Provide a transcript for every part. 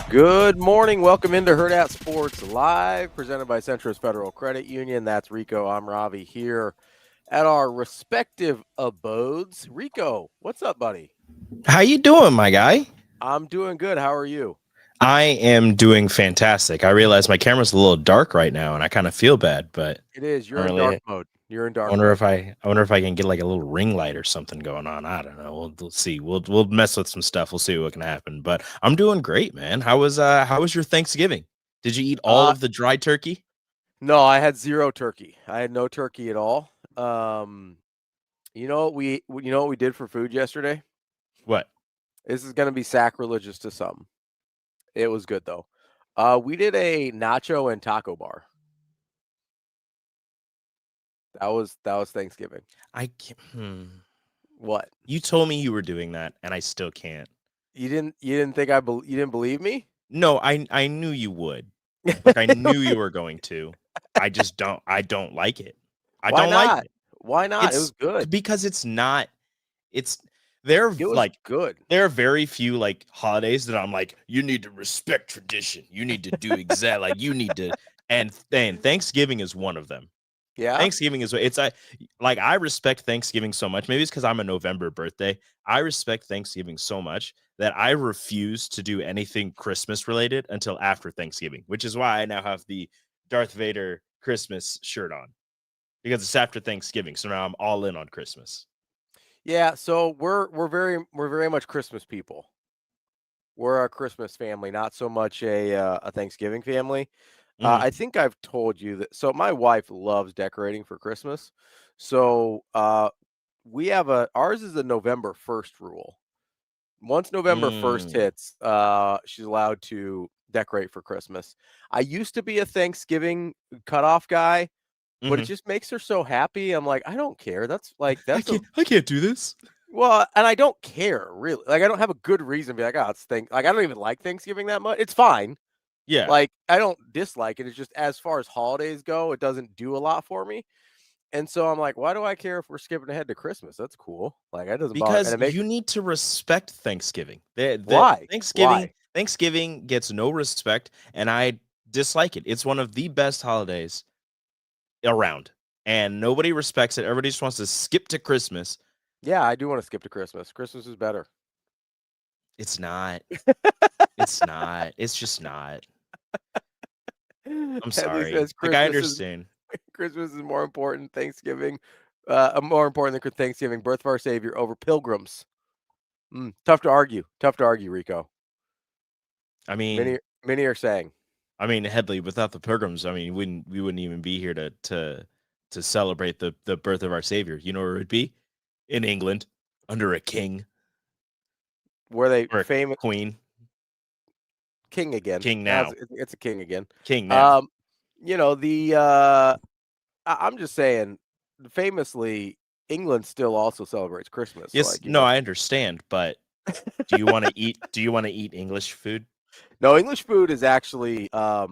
Good morning. Welcome into Hurrdat Sports Live, presented by Centris Federal Credit Union. That's Rico. I'm Ravi here at our respective abodes. Rico, what's up, buddy? How you doing, my guy? I'm doing good. How are you? I am doing fantastic. I realize my camera's a little dark right now, and I kind of feel bad, but It is. I You're don't in dark really. mode. You're in I dark wonder mode. if I wonder if I can get like a little ring light or something going on. I don't know. We'll see. We'll mess with some stuff. We'll see what can happen. But I'm doing great, man. How was your Thanksgiving? Did you eat all Uh, of the dry turkey? no, I had zero turkey. I had no turkey at all. You know what we did for food yesterday? What? This is going to be sacrilegious to some. It was good though. We did a nacho and taco bar. That was Thanksgiving. I can't, What? You told me you were doing that, and I still can't. You didn't think you didn't believe me? No, I knew you would. Like I knew you were going to. I don't like it. I Why don't like not? it. Why not? It was It's good. because it's not it's there It was like good. there are very few like holidays that I'm like, you need to respect tradition. You need to do exact like you need to and then Thanksgiving is one of them. Yeah? Thanksgiving is it's I respect Thanksgiving so much. Maybe it's because I'm a November birthday. I respect Thanksgiving so much that I refuse to do anything Christmas related until after Thanksgiving, which is why I now have the Darth Vader Christmas shirt on because it's after Thanksgiving. So now I'm all in on Christmas. Yeah, so we're very much Christmas people. We're a Christmas family, not so much a Thanksgiving family. I Hmm. think I've told you that. So my wife loves decorating for Christmas. So we have ours is a November 1st rule. Once November 1st Mm. hits, she's allowed to decorate for Christmas. I used to be a Thanksgiving cutoff guy, but it Hmm. just makes her so happy. I'm like, I don't care. That's like I that's a can't. I can't do this. well, and I don't care really. Like I don't have a good reason to be like, oh, it's like I don't even like Thanksgiving that much. It's fine. Yeah, Like I don't dislike it. It's just as far as holidays go, it doesn't do a lot for me. And so I'm like, why do I care if we're skipping ahead to Christmas? That's cool. Like that doesn't bother. And because it makes you need to respect Thanksgiving. The why? Thanksgiving Why? Thanksgiving gets no respect, and I dislike it. It's one of the best holidays around, and nobody respects it. Everybody just wants to skip to Christmas. Yeah, I do want to skip to Christmas. Christmas is better. It's not. It's not. It's just not. I'm Headley sorry. says Like I Christmas is understand. Christmas is more important. Thanksgiving, more important than Thanksgiving. Birth of our Savior over pilgrims. Tough to argue. Tough to argue, Rico. I mean, Many are saying. Headley, without the pilgrims, we wouldn't even be here to celebrate the birth of our Savior. You know where it would be? In England, under a king Were they or a famous queen. king again? King Now now. it's a king again. King now. Um, I'm just saying, famously, England still also celebrates Christmas. So Yes, like, no, I understand, but do you want to eat English food? no, English food is actually I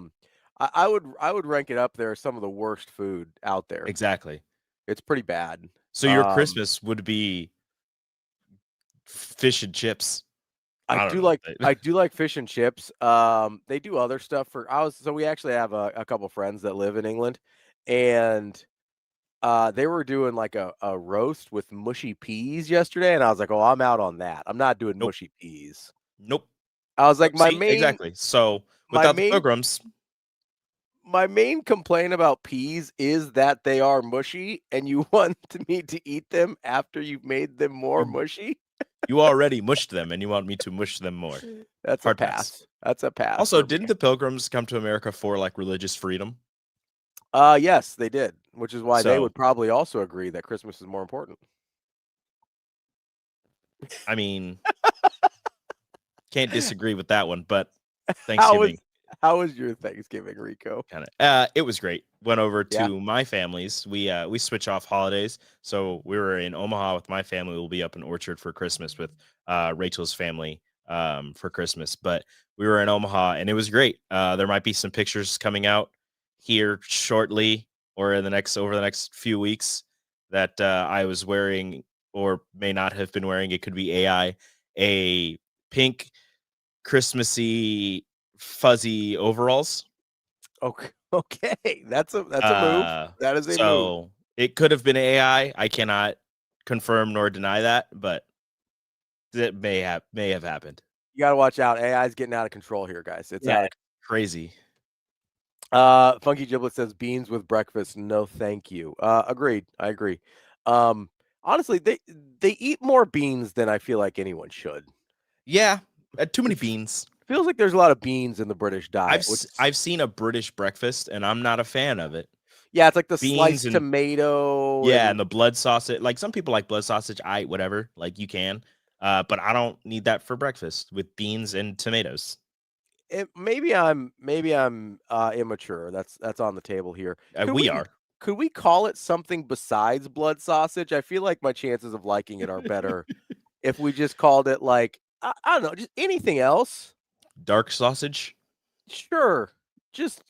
would rank it up there as some of the worst food out there. Exactly. It's pretty bad. So your Christmas would be fish and chips. I I don't do know. like I do like fish and chips. They do other stuff for I was so we actually have a couple friends that live in England, and they were doing like a roast with mushy peas yesterday, and I was like, "Oh, I'm out on that. I'm not doing Nope. mushy peas." Nope. I was like, Nope. See, exactly. So my without the main pilgrims, my main complaint about peas is that they are mushy, and you want me to eat them after you've made them more you mushy. you already mushed them and you want me to mush them more. That's a Hard pass. pass. That's a pass Also, for me. didn't the pilgrims come to America for like religious freedom? Yes, they did, which is why they So, would probably also agree that Christmas is more important. I mean, can't disagree with that one, but How was Thanksgiving how was your Thanksgiving, Rico? kind of it was great. Went over Yeah. to my family's. We switch off holidays. So we were in Omaha with my family. We'll be up in Orchard for Christmas with Rachel's family for Christmas. But we were in Omaha and it was great. There might be some pictures coming out here shortly or in the next over the next few weeks that I was wearing or may not have been wearing. It could be AI, a pink Christmassy fuzzy overalls. Okay, that's a move. That is a move. So it could have been AI. I cannot confirm nor deny that, but it may have happened. You got to watch out. AI is getting out of control here, guys. It's Yeah, out of crazy. Funky Giblet says beans with breakfast. No, thank you. Agreed. I agree. Honestly, they eat more beans than I feel like anyone should. Yeah, too many beans. Feels like there's a lot of beans in the British diet. I've seen a British breakfast, and I'm not a fan of it. Yeah, it's like the Beans sliced and tomato. and the blood sausage. Like some people like blood sausage. Whatever. Like you can, but I don't need that for breakfast with beans and tomatoes. Maybe I'm immature. That's on the table here. We are. Could we call it something besides blood sausage? I feel like my chances of liking it are better if we just called it like I don't know, just anything else. Dark sausage. Sure. Just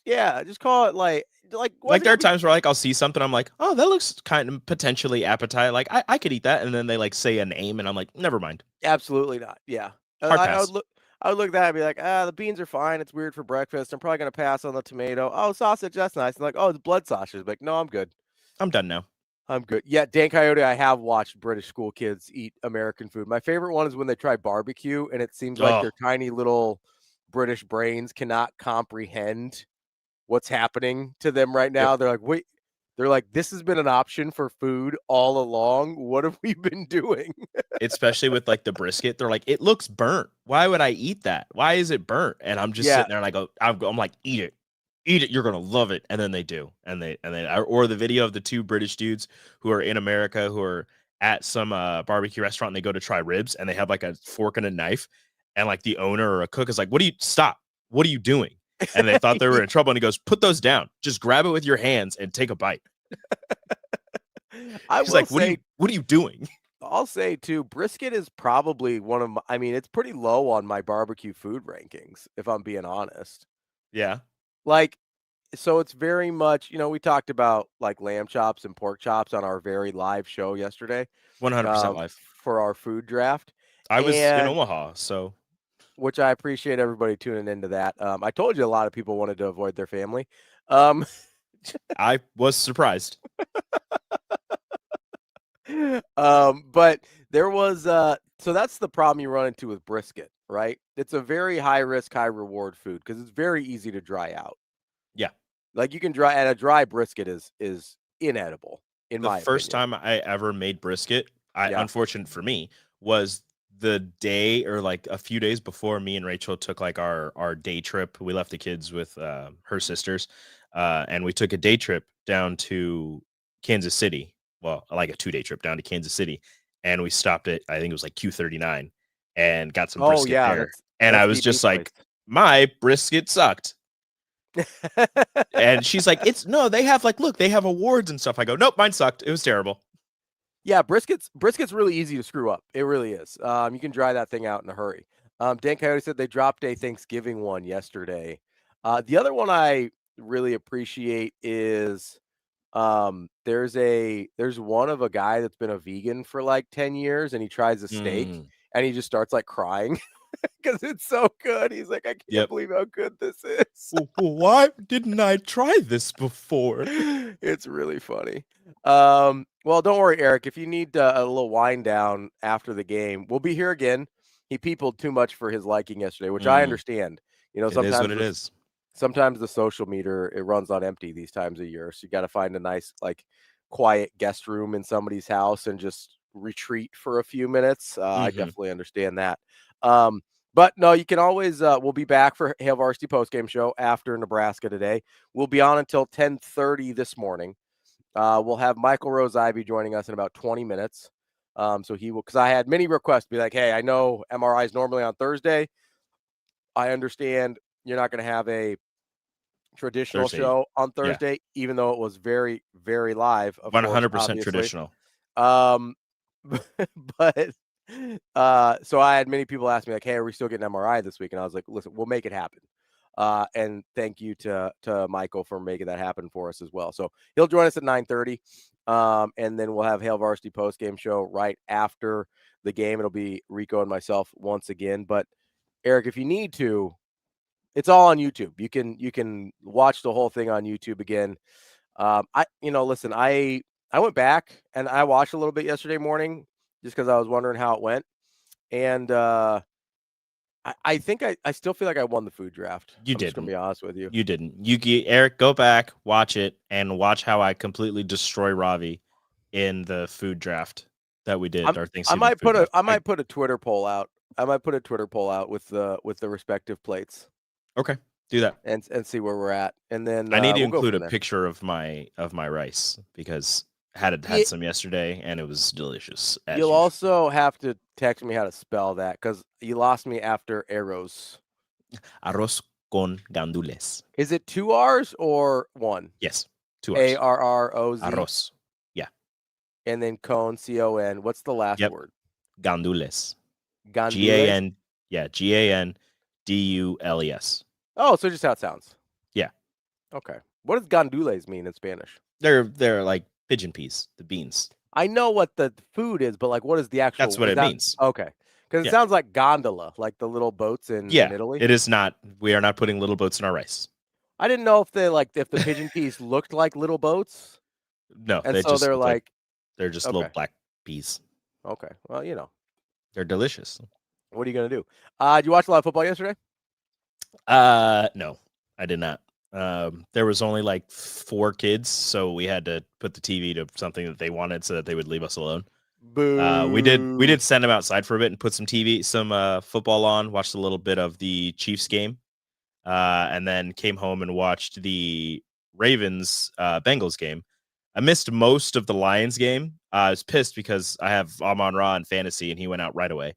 call it like There are times where like I'll see something, I'm like, oh, that looks kind of potentially appetite. Like I could eat that, and then they like say a name, and I'm like, never mind. Absolutely not. Yeah. Hard I pass. would look at that and be like, the beans are fine. It's weird for breakfast. I'm probably gonna pass on the tomato. Oh, sausage, that's nice. And like, oh, it's blood sausage. Like, no, I'm good. I'm done now. I'm good. Yeah, Dan Coyote, I have watched British school kids eat American food. My favorite one is when they try barbecue, and it seems like their tiny little British brains cannot comprehend what's happening to them right now. Yep. They're like, wait, this has been an option for food all along. What have we been doing? Especially with like the brisket. They're like, it looks burnt. Why would I eat that? Why is it burnt? And I'm just sitting there and I go, I'm like, eat it. Eat it, you're gonna love it. And then they do. And they or the video of the two British dudes who are in America who are at some barbecue restaurant and they go to try ribs and they have like a fork and a knife, and like the owner or a cook is like, what are you doing? And they thought they were in trouble, and he goes, put those down, just grab it with your hands and take a bite. He's like, what are you doing? I'll say too, brisket is probably one of my, it's pretty low on my barbecue food rankings, if I'm being honest. Yeah. Like, so it's very much, we talked about like lamb chops and pork chops on our very live show yesterday. 100% live. For our food draft. I was in Omaha, so. Which I appreciate everybody tuning into that. I told you a lot of people wanted to avoid their family. I was surprised. But there was, so that's the problem you run into with brisket, right? It's a very high risk, high reward food because it's very easy to dry out. Yeah. Like you can a dry brisket is inedible in my opinion. The first time I ever made brisket, unfortunate for me, was the day or like a few days before me and Rachel took like our day trip. We left the kids with her sisters, and we took a day trip down to Kansas City. Well, like a 2-day trip down to Kansas City, and we stopped at, I think it was like Q39, and got some brisket there. And I was just like, my brisket sucked. And she's like, they have like, look, they have awards and stuff. I go, nope, mine sucked. It was terrible. Yeah, brisket's really easy to screw up. It really is. You can dry that thing out in a hurry. Dan Coyote said they dropped a Thanksgiving one yesterday. The other one I really appreciate is there's one of a guy that's been a vegan for like 10 years and he tries a steak and he just starts like crying because it's so good. He's like, I can't believe how good this is. Why didn't I try this before? It's really funny. Well, don't worry, Eric. If you need a little wind down after the game, we'll be here again. He peopled too much for his liking yesterday, which I understand. Sometimes it is what it is. Sometimes the social meter, it runs on empty these times of year. So you got to find a nice, like, quiet guest room in somebody's house and just retreat for a few minutes. I definitely understand that. But no, you can always, we'll be back for Hail Varsity postgame show after Nebraska today. We'll be on until 10:30 this morning. We'll have Michael Rose-Ivey joining us in about 20 minutes. So he will, because I had many requests to be like, hey, I know MRI is normally on Thursday. I understand you're not going to have a traditional show on Thursday, even though it was very, very live. 100% traditional. But so I had many people ask me like, hey, are we still getting MRI this week? And I was like, listen, we'll make it happen. And thank you to Michael for making that happen for us as well. So he'll join us at 9:30. And then we'll have Hail Varsity postgame show right after the game. It'll be Rico and myself once again. But Eric, if you need to, It's all on YouTube. You can watch the whole thing on YouTube again. Listen, I went back and I watched a little bit yesterday morning just because I was wondering how it went, and I think I still feel like I won the food draft. You I'm just gonna didn't. be honest with you. You didn't. Eric, go back, watch it, and watch how I completely destroy Ravi in the food draft that we did. Our Thanksgiving food draft. I might put a Twitter poll out. I might put a Twitter poll out with the respective plates Okay, do that. and see where we're at, and then I need to we'll go include from a there. picture of my rice because had some yesterday and it was delicious. You'll usual. also have to text me how to spell that because you lost me after arrows. Arroz con gandules. Is it 2 R's or 1? Yes, 2 R's. Arroz. Arroz. Yeah. And then con, C-O-N. What's the last word? Gandules. Gandules? G-A-N. Yeah, Gandules. Oh, so just how it sounds. Yeah. Okay. What does gandules mean in Spanish? They're like pigeon peas, the beans. I know what the food is, but like, what is the actual? That's what it means. Okay, because it sounds like gondola, like the little boats in Italy. It is not. We are not putting little boats in our rice. I didn't know if if the pigeon peas looked like little boats. No, and so they're like they're just little black peas. Okay, well, they're delicious. What are you gonna do? Did you watch a lot of football yesterday? No, I did not. There was only like 4 kids, so we had to put the TV to something that they wanted so that they would leave us alone. Boo. We did send them outside for a bit and put some football on, watched a little bit of the Chiefs game, and then came home and watched the Ravens Bengals game. I missed most of the Lions game. I was pissed because I have Amon-Ra in fantasy and he went out right away.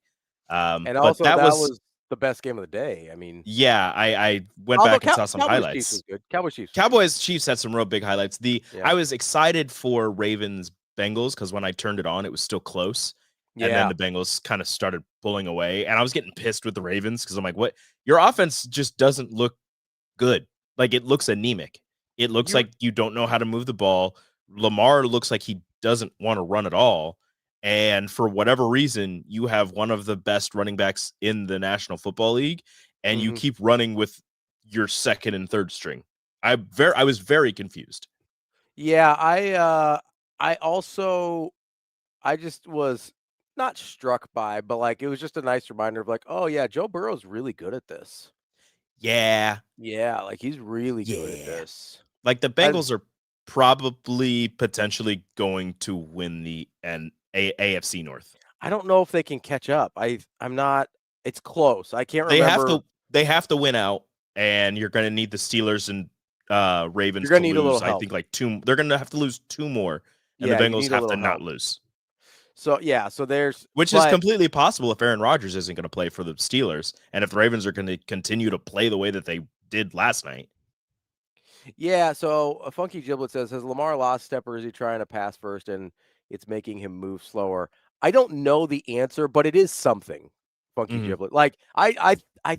And also that was the best game of the day. I mean, yeah, I went back and saw some highlights. Chiefs was good. Cowboys Chiefs had some real big highlights. I was excited for Ravens Bengals because when I turned it on, it was still close. Yeah. And then the Bengals kind of started pulling away. And I was getting pissed with the Ravens because I'm like, what? Your offense just doesn't look good. Like, it looks anemic. It looks like you don't know how to move the ball. Lamar looks like he doesn't want to run at all. And for whatever reason, you have one of the best running backs in the National Football League, and you keep running with your second and third string. I was very confused. Yeah, I just was not struck by, but like it was just a nice reminder of like, oh yeah, Joe Burrow's really good at this. Yeah. Yeah, like he's really good at this. Like the Bengals are probably potentially going to win the AFC North. I don't know if they can catch up. I'm not. It's close. I can't remember. They have to win out, and you're going to need the Steelers and Ravens. You're going to need lose, a little help. I think like 2. They're going to have to lose 2 more, and the Bengals have to not lose. So yeah, so there's which is completely possible if Aaron Rodgers isn't going to play for the Steelers, and if the Ravens are going to continue to play the way that they did last night. Yeah, so a Funky Giblet says, has Lamar lost step or is he trying to pass first and it's making him move slower? I don't know the answer, but it is something, Funky Giblet. Like, I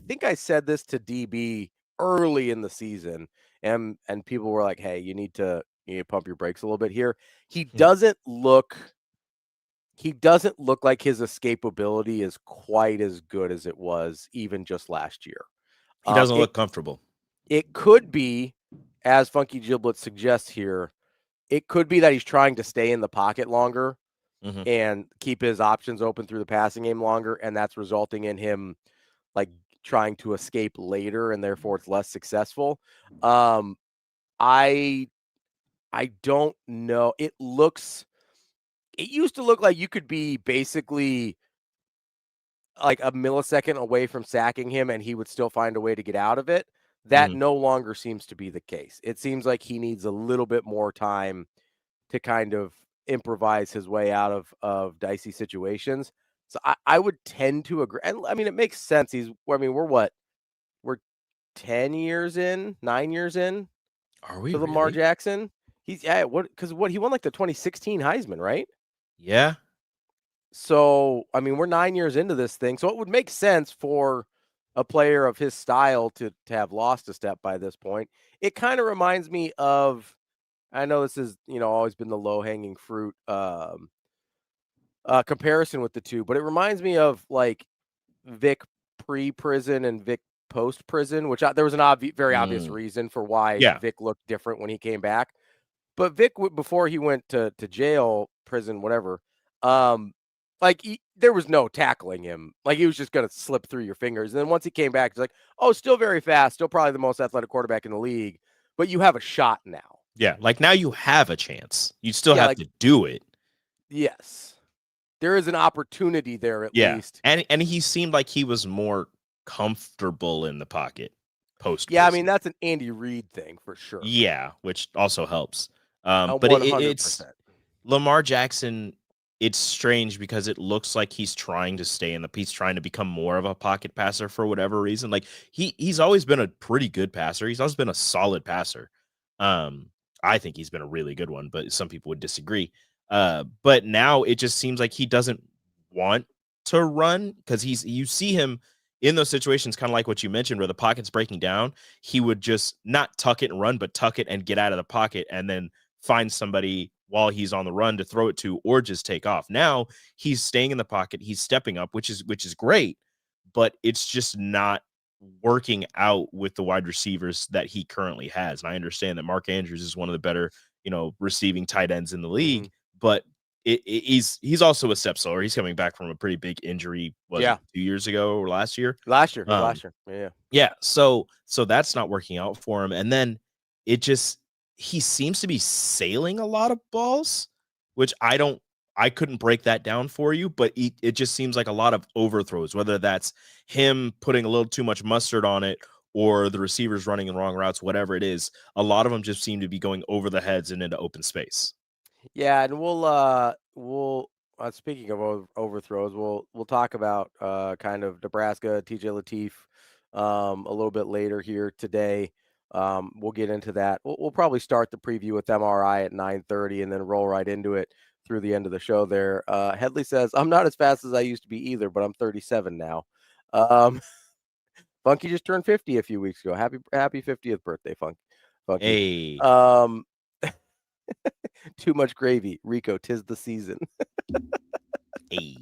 think I said this to DB early in the season, and people were like, hey, you need to pump your brakes a little bit here. He doesn't look like his escapability is quite as good as it was even just last year. He doesn't look comfortable. It could be, as Funky Giblet suggests here, it could be that he's trying to stay in the pocket longer and keep his options open through the passing game longer, and that's resulting in him like trying to escape later, and therefore it's less successful. I don't know. It used to look like you could be basically like a millisecond away from sacking him and he would still find a way to get out of it. That no longer seems to be the case. It seems like he needs a little bit more time to kind of improvise his way out of dicey situations. So I would tend to agree. And I mean, it makes sense. We're 9 years in. Are we to Lamar really? Jackson? He's he won like the 2016 Heisman, right? Yeah. So, I mean, we're 9 years into this thing. So it would make sense for a player of his style to have lost a step by this point. It kind of reminds me of, I know this is, always been the low-hanging fruit comparison with the two, but it reminds me of like Vic pre-prison and Vic post prison, which there was an very obvious reason for why Vic looked different when he came back. But Vic, before he went to jail, prison, whatever, there was no tackling him. Like, he was just going to slip through your fingers. And then once he came back, it's like, oh, still very fast, still probably the most athletic quarterback in the league, but you have a shot now. Yeah, like now you have a chance. You still have to do it. Yes. There is an opportunity there at least. And he seemed like he was more comfortable in the pocket post. Yeah, I mean, that's an Andy Reid thing for sure. Yeah, which also helps. But 100%. It's Lamar Jackson. It's strange because it looks like he's trying to stay in he's trying to become more of a pocket passer for whatever reason. Like he's always been a pretty good passer. He's always been a solid passer. I think he's been a really good one, but some people would disagree. But now it just seems like he doesn't want to run because you see him in those situations, kind of like what you mentioned, where the pocket's breaking down. He would just not tuck it and run, but tuck it and get out of the pocket and then find somebody while he's on the run to throw it to, or just take off. Now he's staying in the pocket. He's stepping up, which is great, but it's just not working out with the wide receivers that he currently has. And I understand that Mark Andrews is one of the better, receiving tight ends in the league, but he's also a step slower. He's coming back from a pretty big injury. 2 years ago or last year? Last year. Yeah. So that's not working out for him. And then he seems to be sailing a lot of balls, which I couldn't break that down for you, but it just seems like a lot of overthrows, whether that's him putting a little too much mustard on it or the receivers running the wrong routes, whatever it is. A lot of them just seem to be going over the heads and into open space. Yeah, and we'll speaking of overthrows, we'll talk about kind of Nebraska, TJ Lateef a little bit later here today. We'll get into that. We'll probably start the preview with MRI at 9:30 and then roll right into it through the end of the show there. Headley says, I'm not as fast as I used to be either, but I'm 37 now. Funky just turned 50 a few weeks ago. Happy 50th birthday, Funky. Hey. Too much gravy. Rico, 'tis the season. Hey.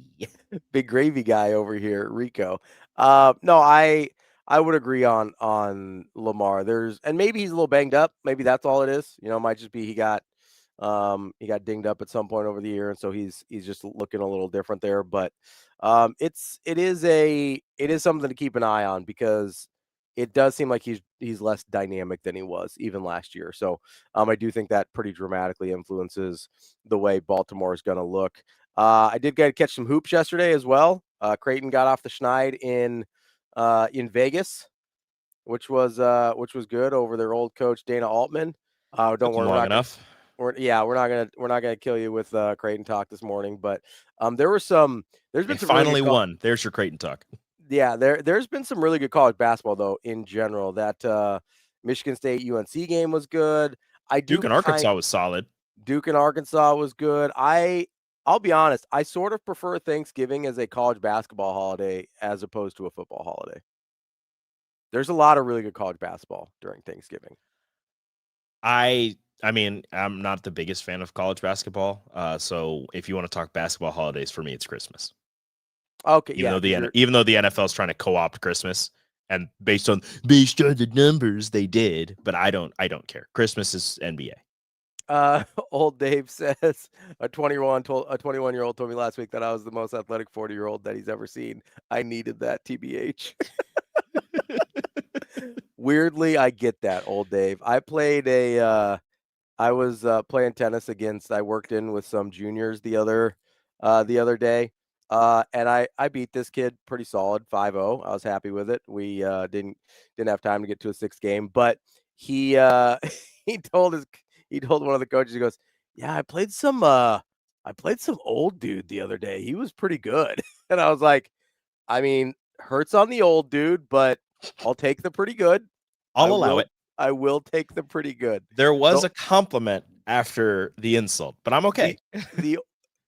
Big gravy guy over here, Rico. No, I would agree on Lamar. And maybe he's a little banged up. Maybe that's all it is. It might just be he got dinged up at some point over the year, and so he's just looking a little different there. But it is something to keep an eye on because it does seem like he's less dynamic than he was even last year. So I do think that pretty dramatically influences the way Baltimore is going to look. I did get to catch some hoops yesterday as well. Creighton got off the schneid in Vegas, which was good over their old coach Dana Altman. Don't worry, long enough. We're not gonna kill you with Creighton talk this morning, but there's been some finally won. There's your Creighton talk. Yeah, there's been some really good college basketball though in general. That Michigan State UNC game was good. Duke and Arkansas was solid. Duke and Arkansas was good. I'll be honest, I sort of prefer Thanksgiving as a college basketball holiday as opposed to a football holiday. There's a lot of really good college basketball during Thanksgiving. I mean, I'm not the biggest fan of college basketball. So if you want to talk basketball holidays, for me, it's Christmas. Okay, even though the NFL is trying to co-opt Christmas, and based on the numbers, they did, but I don't care. Christmas is NBA. Old Dave says a 21-year-old told me last week that I was the most athletic 40-year-old that he's ever seen. I needed that, TBH. Weirdly, I get that, old Dave. I was playing tennis I worked in with some juniors the other day. And I beat this kid pretty solid, 5-0. I was happy with it. We didn't have time to get to a sixth game, but he he told one of the coaches, he goes, "Yeah, I played some old dude the other day. He was pretty good." And I was like, I mean, hurts on the old dude, but I'll take the pretty good. I'll allow it. I will take the pretty good. There was a compliment after the insult, but I'm okay.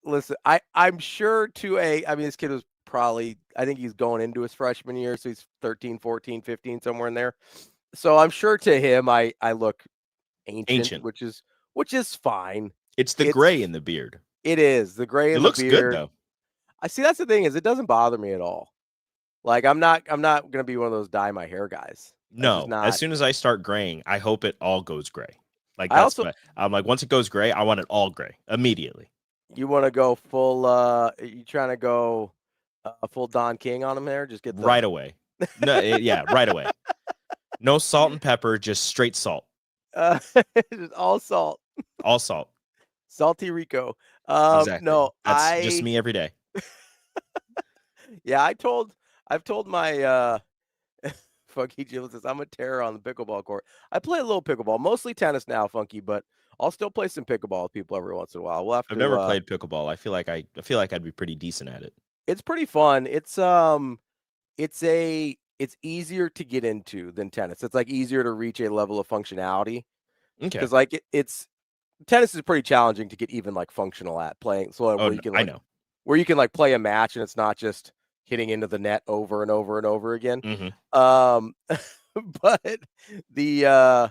Listen, I'm sure this kid was probably, I think he's going into his freshman year, so he's 13, 14, 15, somewhere in there. So I'm sure to him, I look ancient. which is fine. It's the gray in the beard. It is the gray in the beard. It looks good though. I see. That's the thing is, it doesn't bother me at all. Like I'm not gonna be one of those dye my hair guys. That's just No, as not. soon as I start graying, I hope it all goes gray. Like I that's also what I'm like. Once it goes gray, I want it all gray immediately, You want to go full? You trying to go full Don King on him there? Just get the right away. No, yeah, right away. No salt and pepper, just straight salt, uh, just all salt, all salt. salty Rico. Exactly. No, That's just me every day. yeah, I've told my Funky Jim says I'm a terror on the pickleball court. I play a little pickleball, mostly tennis now, Funky, but I'll still play some pickleball with people every once in a while. We'll have I've to. never played pickleball. I feel like I'd be pretty decent at it. It's pretty fun. It's easier to get into than tennis. It's like easier to reach a level of functionality Okay. because like it's tennis is pretty challenging to get even like functional at playing. So Oh, where you can I like know. where you can like play a match and it's not just hitting into the net over and over and over again. Hmm. Um, but the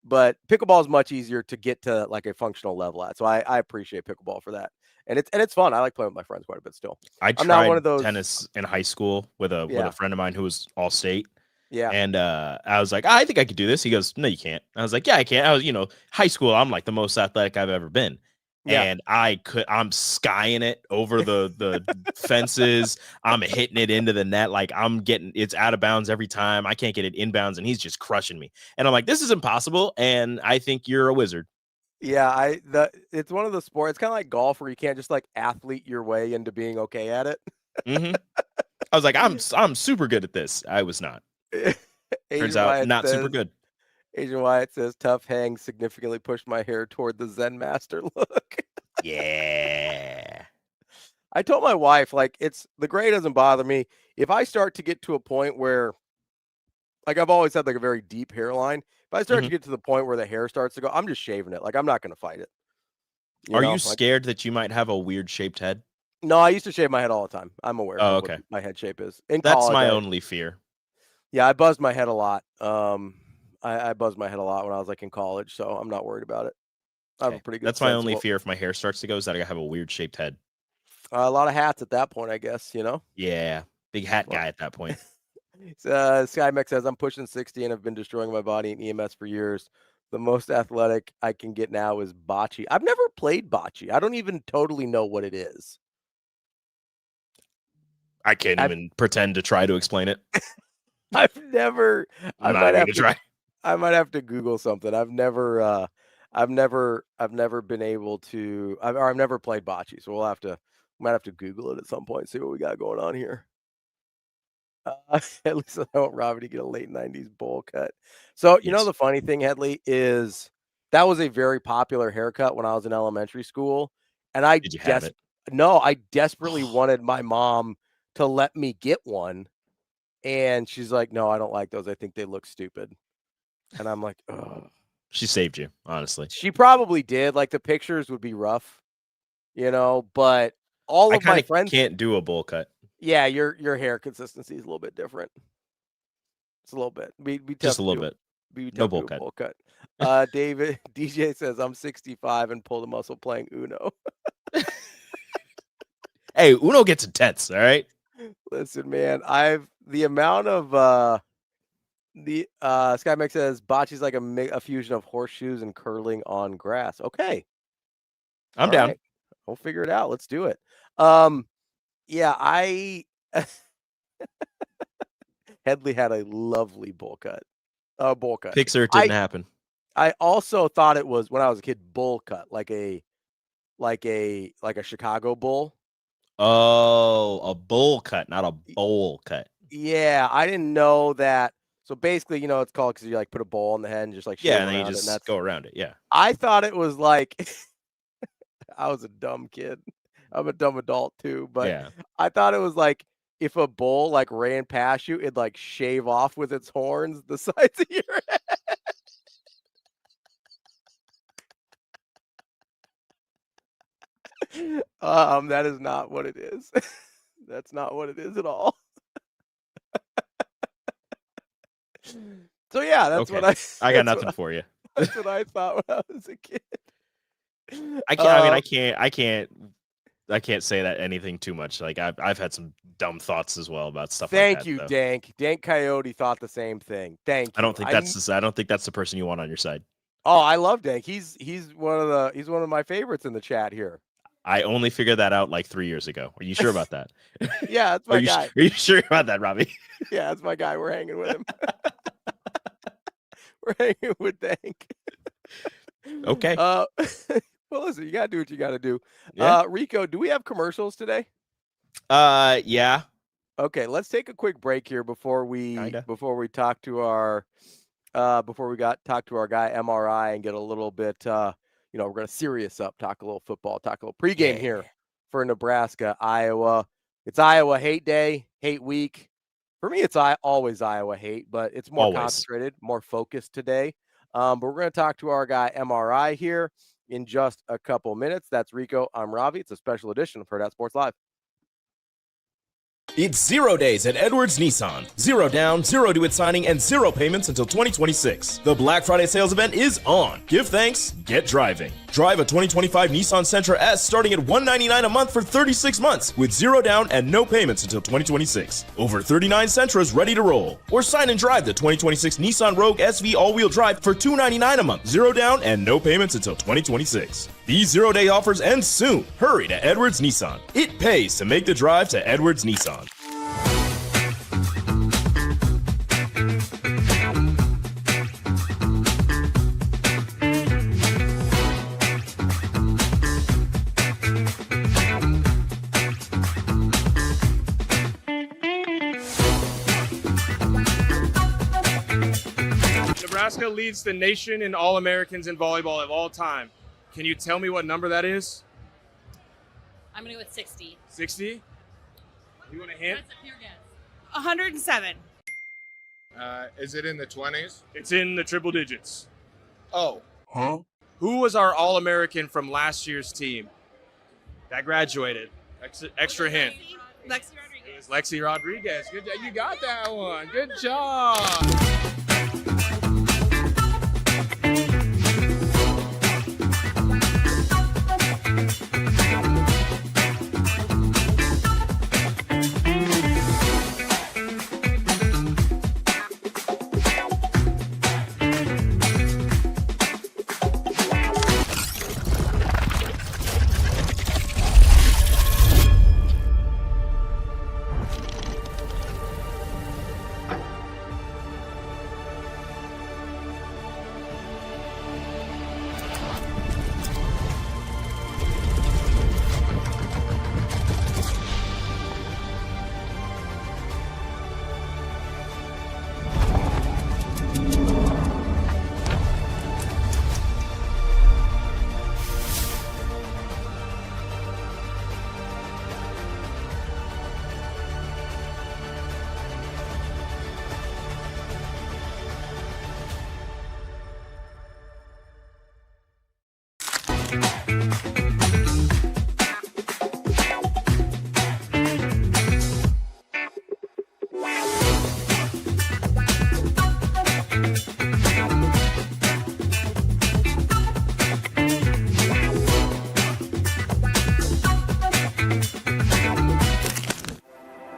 but pickleball is much easier to get to like a functional level at. So I appreciate pickleball for that. And it's fun. I like playing with my friends quite a bit still. I I'm not one tried of those. tennis in high school with a Yeah. friend of mine who was all state. Yeah. And I was like, I think I could do this. He goes, no, you can't. I was like, yeah, I can. I was, high school. I'm like the most athletic I've ever been. Yeah. And I'm skying it over the fences. I'm hitting it into the net. Like it's out of bounds every time. I can't get it inbounds. And he's just crushing me. And I'm like, this is impossible. And I think you're a wizard. Yeah, it's one of the sports. It's kind of like golf where you can't just like athlete your way into being okay at it. Hmm. I was like, I'm super good at this. I was not. Turns Asian out Wyatt not super says good. Asian Wyatt says tough hang significantly pushed my hair toward the Zen master look. Yeah. I told my wife like it's the gray doesn't bother me. If I start to get to a point where like I've always had like a very deep hairline, if I start Hmm. to get to the point where the hair starts to go, I'm just shaving it. Like I'm not going to fight it. Are you Like scared that you might have a weird shaped head? no, I used to shave my head all the time. I'm aware Oh, of what okay. my head shape is. In That's college, my only fear. I buzzed my head a lot. I buzzed my head a lot when I was like in college, so I'm not worried about it. I have a Okay. pretty good That's my sense of only what fear if my hair starts to go is that I have a weird shaped head. a lot of hats at that point, I guess, Yeah. Big hat guy at that point. SkyMex says, I'm pushing 60 and have been destroying my body in EMS for years. The most athletic I can get now is bocce. I've never played bocce. I don't even totally know what it is. I can't I've even pretend to try to explain it. I've never I'm I not might even have gonna to try. I might have to Google something. I've never been able to I've never played bocce, so might have to Google it at some point, see what we got going on here. At least I want Ravi to get a late 90s bowl cut. So, Yes. the funny thing, Headley, is that was a very popular haircut when I was in elementary school. And Did you have it? no, I desperately wanted my mom to let me get one. And she's like, no, I don't like those. I think they look stupid. And I'm like, oh, She saved you, honestly. she probably did. Like the pictures would be rough, but all I of kind my of friends, can't do a bowl cut. yeah, your hair consistency is a little bit different. It's a little bit. Be Just tough a to little do. bit. Be No tough to bowl do a cut. bowl cut. David DJ says I'm 65 and pulled a muscle playing Uno. Hey, Uno gets intense, all right? Listen, man, I've the amount of the SkyMax says bocce's like a fusion of horseshoes and curling on grass. Okay, I'm all down. right, we'll figure it out. Let's do it. Um, yeah, I Headley had a lovely bowl cut. Bowl cut. Pixar didn't I happen. I also thought it was when I was a kid bull cut, like a Chicago bull. Oh, a bowl cut, not a bowl cut. Yeah, I didn't know that. So basically, it's called because you like put a ball on the head and just like Yeah, shave and then you around it. And just that's go around it. Yeah. I thought it was like I was a dumb kid. I'm a dumb adult too, but Yeah. I thought it was like if a bull like ran past you, it'd like shave off with its horns the sides of your head. That is not what it is. That's not what it is at all. So yeah, that's Okay. what I I got that's nothing what for you. that's what I thought when I was a kid. I can't. I mean, I can't. I can't say that anything too much. Like I've had some dumb thoughts as well about stuff Thank like that. you, though. Dank. Dank Coyote thought the same thing. Thank you. I don't think that's the person you want on your side. Oh, I love Dank. He's one of my favorites in the chat here. I only figured that out like 3 years ago. Are you sure about that? Yeah, that's my guy. Are you sure about that, Ravi? Yeah, that's my guy. We're hanging with him. We're hanging with Dank. Okay. Well, listen, you gotta do what you gotta do. Yeah. Rico, do we have commercials today? Yeah. Okay, let's take a quick break here before we talk to our talk to our guy MRI and get a little bit we're gonna serious up, talk a little football, talk a little pregame here for Nebraska, Iowa. It's Iowa hate day, hate week. For me, it's always Iowa hate, but it's more concentrated, more focused today. But we're going to talk to our guy MRI here in just a couple minutes. That's Rico. I'm Ravi. It's a special edition of Hurrdat Sports Live. It's 0 days at Edwards Nissan. 0 down, 0 due at signing, and 0 payments until 2026. The Black Friday sales event is on. Give thanks, get driving. Drive a 2025 Nissan Sentra S starting at $199 a month for 36 months with 0 down and no payments until 2026. Over 39 Sentras ready to roll. Or sign and drive the 2026 Nissan Rogue SV all-wheel drive for $299 a month. 0 down and no payments until 2026. These 0-day offers end soon. Hurry to Edwards Nissan. It pays to make the drive to Edwards Nissan. Nebraska leads the nation in All-Americans in volleyball of all time. Can you tell me what number that is? I'm going to go with 60. 60? You want a hint? That's a pure guess. 107. Is it in the 20s? It's in the triple digits. Oh. Huh? Who was our All-American from last year's team that graduated? Extra hint. Lexi Rodriguez. It was Lexi Rodriguez. Good job. You got that one. Good job.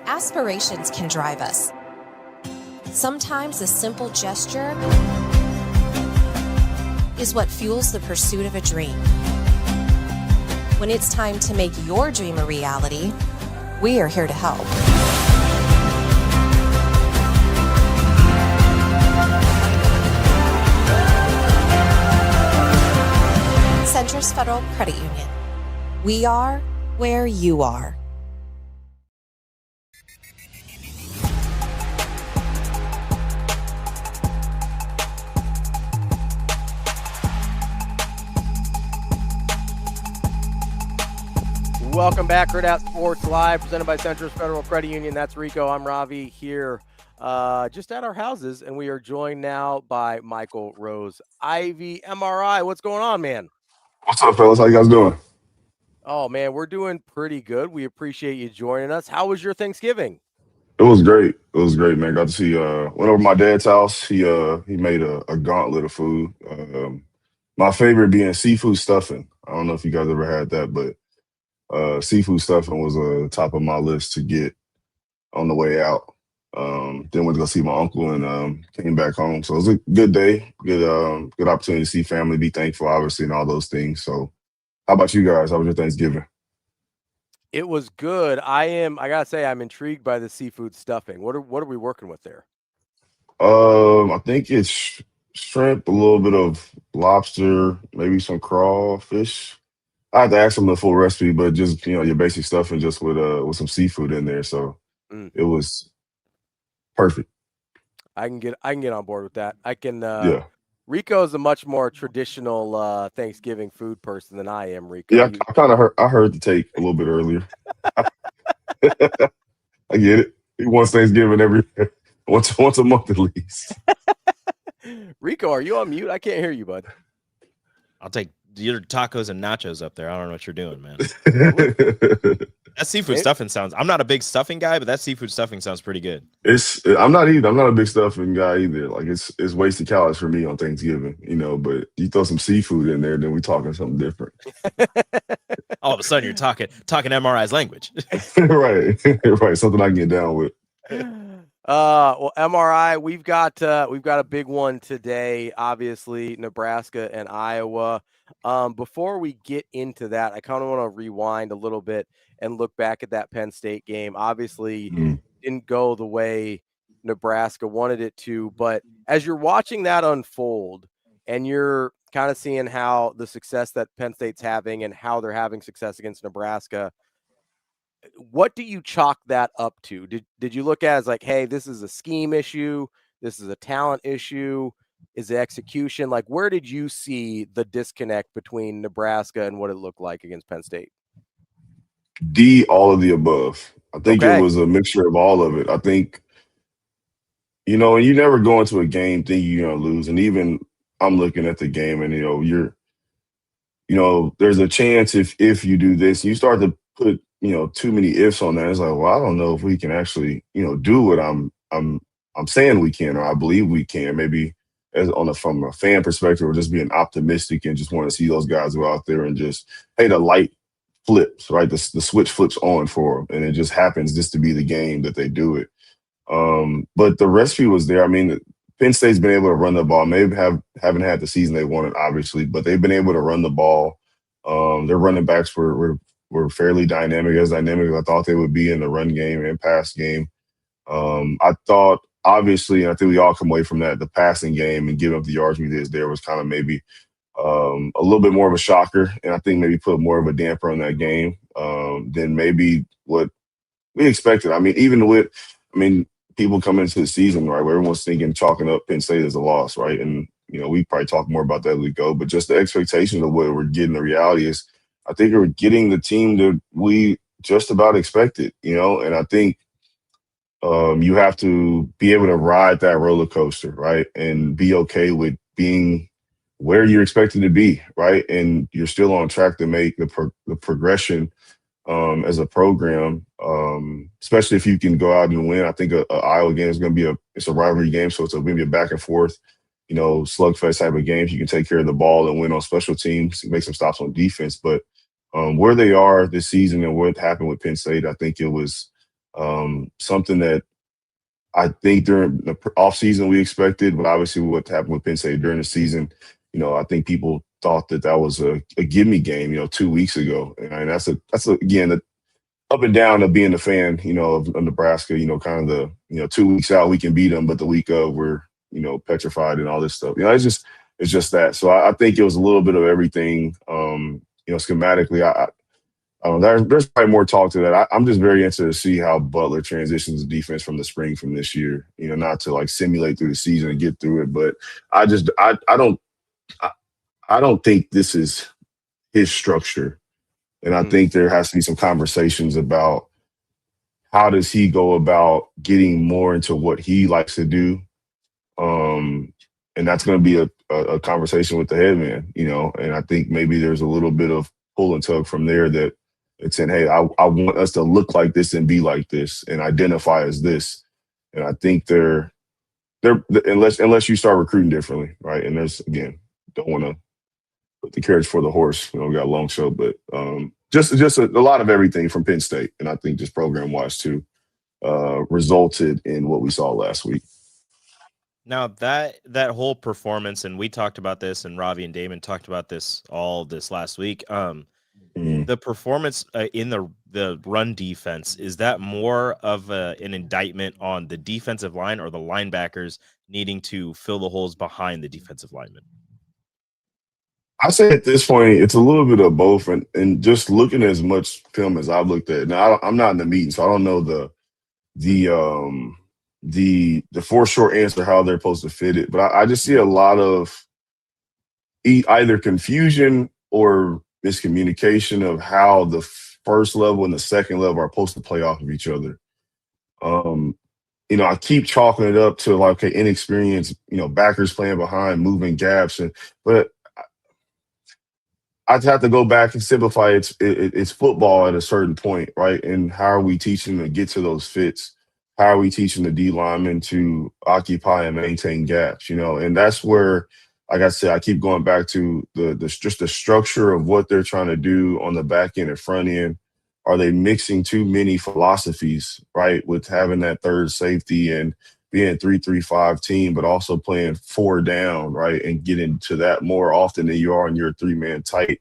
Aspirations can drive us. Sometimes a simple gesture is what fuels the pursuit of a dream. When it's time to make your dream a reality, we are here to help. Centris Federal Credit Union. We are where you are. Welcome back, Hurrdat Sports Live, presented by Centris Federal Credit Union. That's Rico. I'm Ravi here just at our houses, and we are joined now by Michael Rose-Ivey, MRI. What's going on, man? What's up, fellas? How you guys doing? Oh, man, we're doing pretty good. We appreciate you joining us. How was your Thanksgiving? It was great. It was great, man. Got to see, went over to my dad's house. He made a gauntlet of food. My favorite being seafood stuffing. I don't know if you guys ever had that, but seafood stuffing was top of my list to get on the way out. Then went to go see my uncle and came back home. So it was a good day, good opportunity to see family, be thankful, obviously, and all those things. So how about you guys? How was your Thanksgiving? It was good. I gotta say, I'm intrigued by the seafood stuffing. What are we working with there? I think it's shrimp, a little bit of lobster, maybe some crawfish. I have to ask them the full recipe, but just your basic stuffing just with some seafood in there. So it was perfect. I can get on board with that. I can. Yeah. Rico is a much more traditional Thanksgiving food person than I am. Rico. Yeah, I kind of heard. I heard the take a little bit earlier. I get it. He wants Thanksgiving once a month at least. Rico, are you on mute? I can't hear you, bud. I'll take your tacos and nachos up there. I don't know what you're doing, man. That seafood stuffing sounds. I'm not a big stuffing guy, but that seafood stuffing sounds pretty good. I'm not either. I'm not a big stuffing guy either. Like it's wasted calories for me on Thanksgiving, But you throw some seafood in there, then we talking something different. All of a sudden, you're talking MRI's language. right. Something I can get down with. Well, MRI, we've got a big one today. Obviously, Nebraska and Iowa. Before we get into that, I kind of want to rewind a little bit and look back at that Penn State game. Obviously, didn't go the way Nebraska wanted it to, but as you're watching that unfold and you're kind of seeing how the success that Penn State's having and how they're having success against Nebraska, what do you chalk that up to? Did you look at it as like, hey, this is a scheme issue, this is a talent issue, is it execution? Like, where did you see the disconnect between Nebraska and what it looked like against Penn State? All of the above. I think it was a mixture of all of it. I think, and you never go into a game thinking you're going to lose. And even I'm looking at the game and, there's a chance if you do this, you start to put, too many ifs on that. It's like, well, I don't know if we can actually, do what I'm saying we can, or I believe we can. Maybe from a fan perspective, or just being optimistic and just want to see those guys go out there and just, hey, the light flips, right? The switch flips on for them, and it just happens just to be the game that they do it. But the recipe was there. I mean, Penn State's been able to run the ball. Maybe haven't had the season they wanted, obviously, but they've been able to run the ball. Their running backs were fairly dynamic as I thought they would be in the run game and pass game. I thought, obviously, and I think we all come away from that, the passing game and giving up the yards we did there was kind of maybe a little bit more of a shocker, and I think maybe put more of a damper on that game than maybe what we expected. I mean, people come into the season, right, where everyone's chalking up Penn State as a loss, right? And, we probably talk more about that as we go, but just the expectation of what we're getting, the reality is I think we're getting the team that we just about expected, and I think you have to be able to ride that roller coaster, right, and be okay with being where you're expected to be, right, and you're still on track to make the progression as a program, especially if you can go out and win. I think a Iowa game is going to be it's a rivalry game, so it's going to be a back and forth, slugfest type of games. You can take care of the ball and win on special teams, make some stops on defense. But where they are this season and what happened with Penn State, I think it was something that I think during the offseason we expected, but obviously what happened with Penn State during the season, I think people thought that was a gimme game, 2 weeks ago. And that's again, the up and down of being a fan, of Nebraska, kind of the, 2 weeks out, we can beat them, but the week of we're, petrified and all this stuff. It's just that. So I think it was a little bit of everything, schematically. There's probably more talk to that. I'm just very interested to see how Butler transitions the defense from the spring from this year, not to like simulate through the season and get through it. But I don't think this is his structure. And I think there has to be some conversations about how does he go about getting more into what he likes to do. And that's going to be a conversation with the head man, and I think maybe there's a little bit of pull and tug from there that it's saying, hey, I want us to look like this and be like this and identify as this. And I think they're unless you start recruiting differently, right? And there's, again, don't want to put the carriage for the horse. We got a long show, but just a lot of everything from Penn State, and I think just program wise too, resulted in what we saw last week. Now that whole performance, and we talked about this, and Ravi and Damon talked about this last week. The performance in the run defense, is that more of an indictment on the defensive line or the linebackers needing to fill the holes behind the defensive linemen? I say at this point, it's a little bit of both, and just looking at as much film as I've looked at. Now, I'm not in the meeting, so I don't know the for short answer how they're supposed to fit it. But I just see a lot of either confusion or miscommunication of how the first level and the second level are supposed to play off of each other. I keep chalking it up to like inexperienced, backers playing behind, moving gaps, but I'd have to go back and simplify it's football at a certain point, right? And how are we teaching to get to those fits? How are we teaching the D linemen to occupy and maintain gaps? And that's where, like I said, I keep going back to just the structure of what they're trying to do on the back end and front end. Are they mixing too many philosophies, right? With having that third safety and being 3-3-5 team, but also playing 4 down, right? And getting to that more often than you are in your 3-man tight.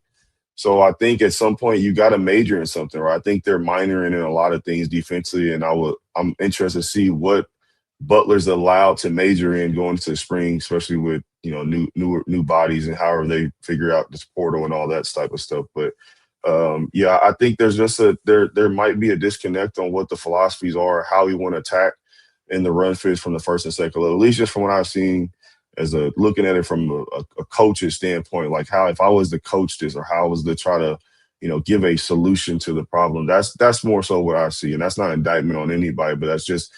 So I think at some point you got to major in something, right? I think they're minoring in a lot of things defensively, and I'm interested to see what Butler's allowed to major in going into the spring, especially with new bodies and however they figure out this portal and all that type of stuff. But I think there's just there might be a disconnect on what the philosophies are, how we want to attack in the run fits from the first and second level, at least just from what I've seen as looking at it from a coach's standpoint, like how if I was to coach this or how I was to try to, give a solution to the problem. That's more so what I see. And that's not indictment on anybody, but that's just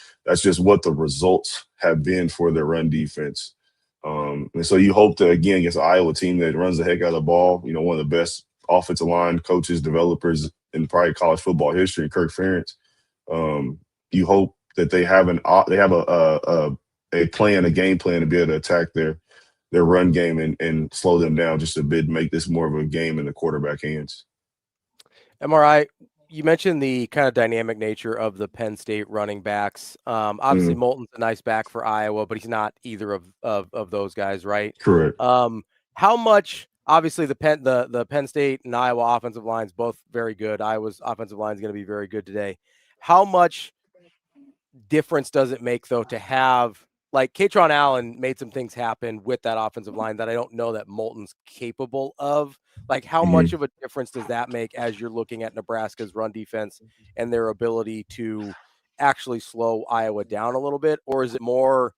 what the results have been for their run defense. And so you hope to, again, against an Iowa team that runs the heck out of the ball, one of the best offensive line coaches, developers in probably college football history, Kirk Ferentz. You hope that they have a game plan to be able to attack their run game and slow them down just a bit, make this more of a game in the quarterback hands. MRI, you mentioned the kind of dynamic nature of the Penn State running backs. Obviously, Moulton's a nice back for Iowa, but he's not either of those guys, right? Correct. How much? Obviously, the Penn State and Iowa offensive lines both very good. Iowa's offensive line is going to be very good today. How much difference does it make, though, to have like Katron Allen made some things happen with that offensive line that I don't know that Moulton's capable of? Like, how much of a difference does that make as you're looking at Nebraska's run defense and their ability to actually slow Iowa down a little bit? Or is it more,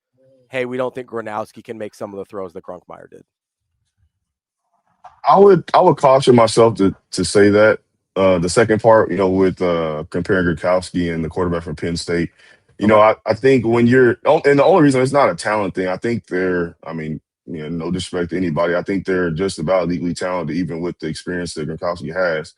hey, we don't think Gronowski can make some of the throws that Gronkmeyer did? I would caution myself to say that. The second part, with comparing Gronkowski and the quarterback from Penn State, I think when and the only reason it's not a talent thing, I think no disrespect to anybody, I think they're just about equally talented, even with the experience that Gronkowski has.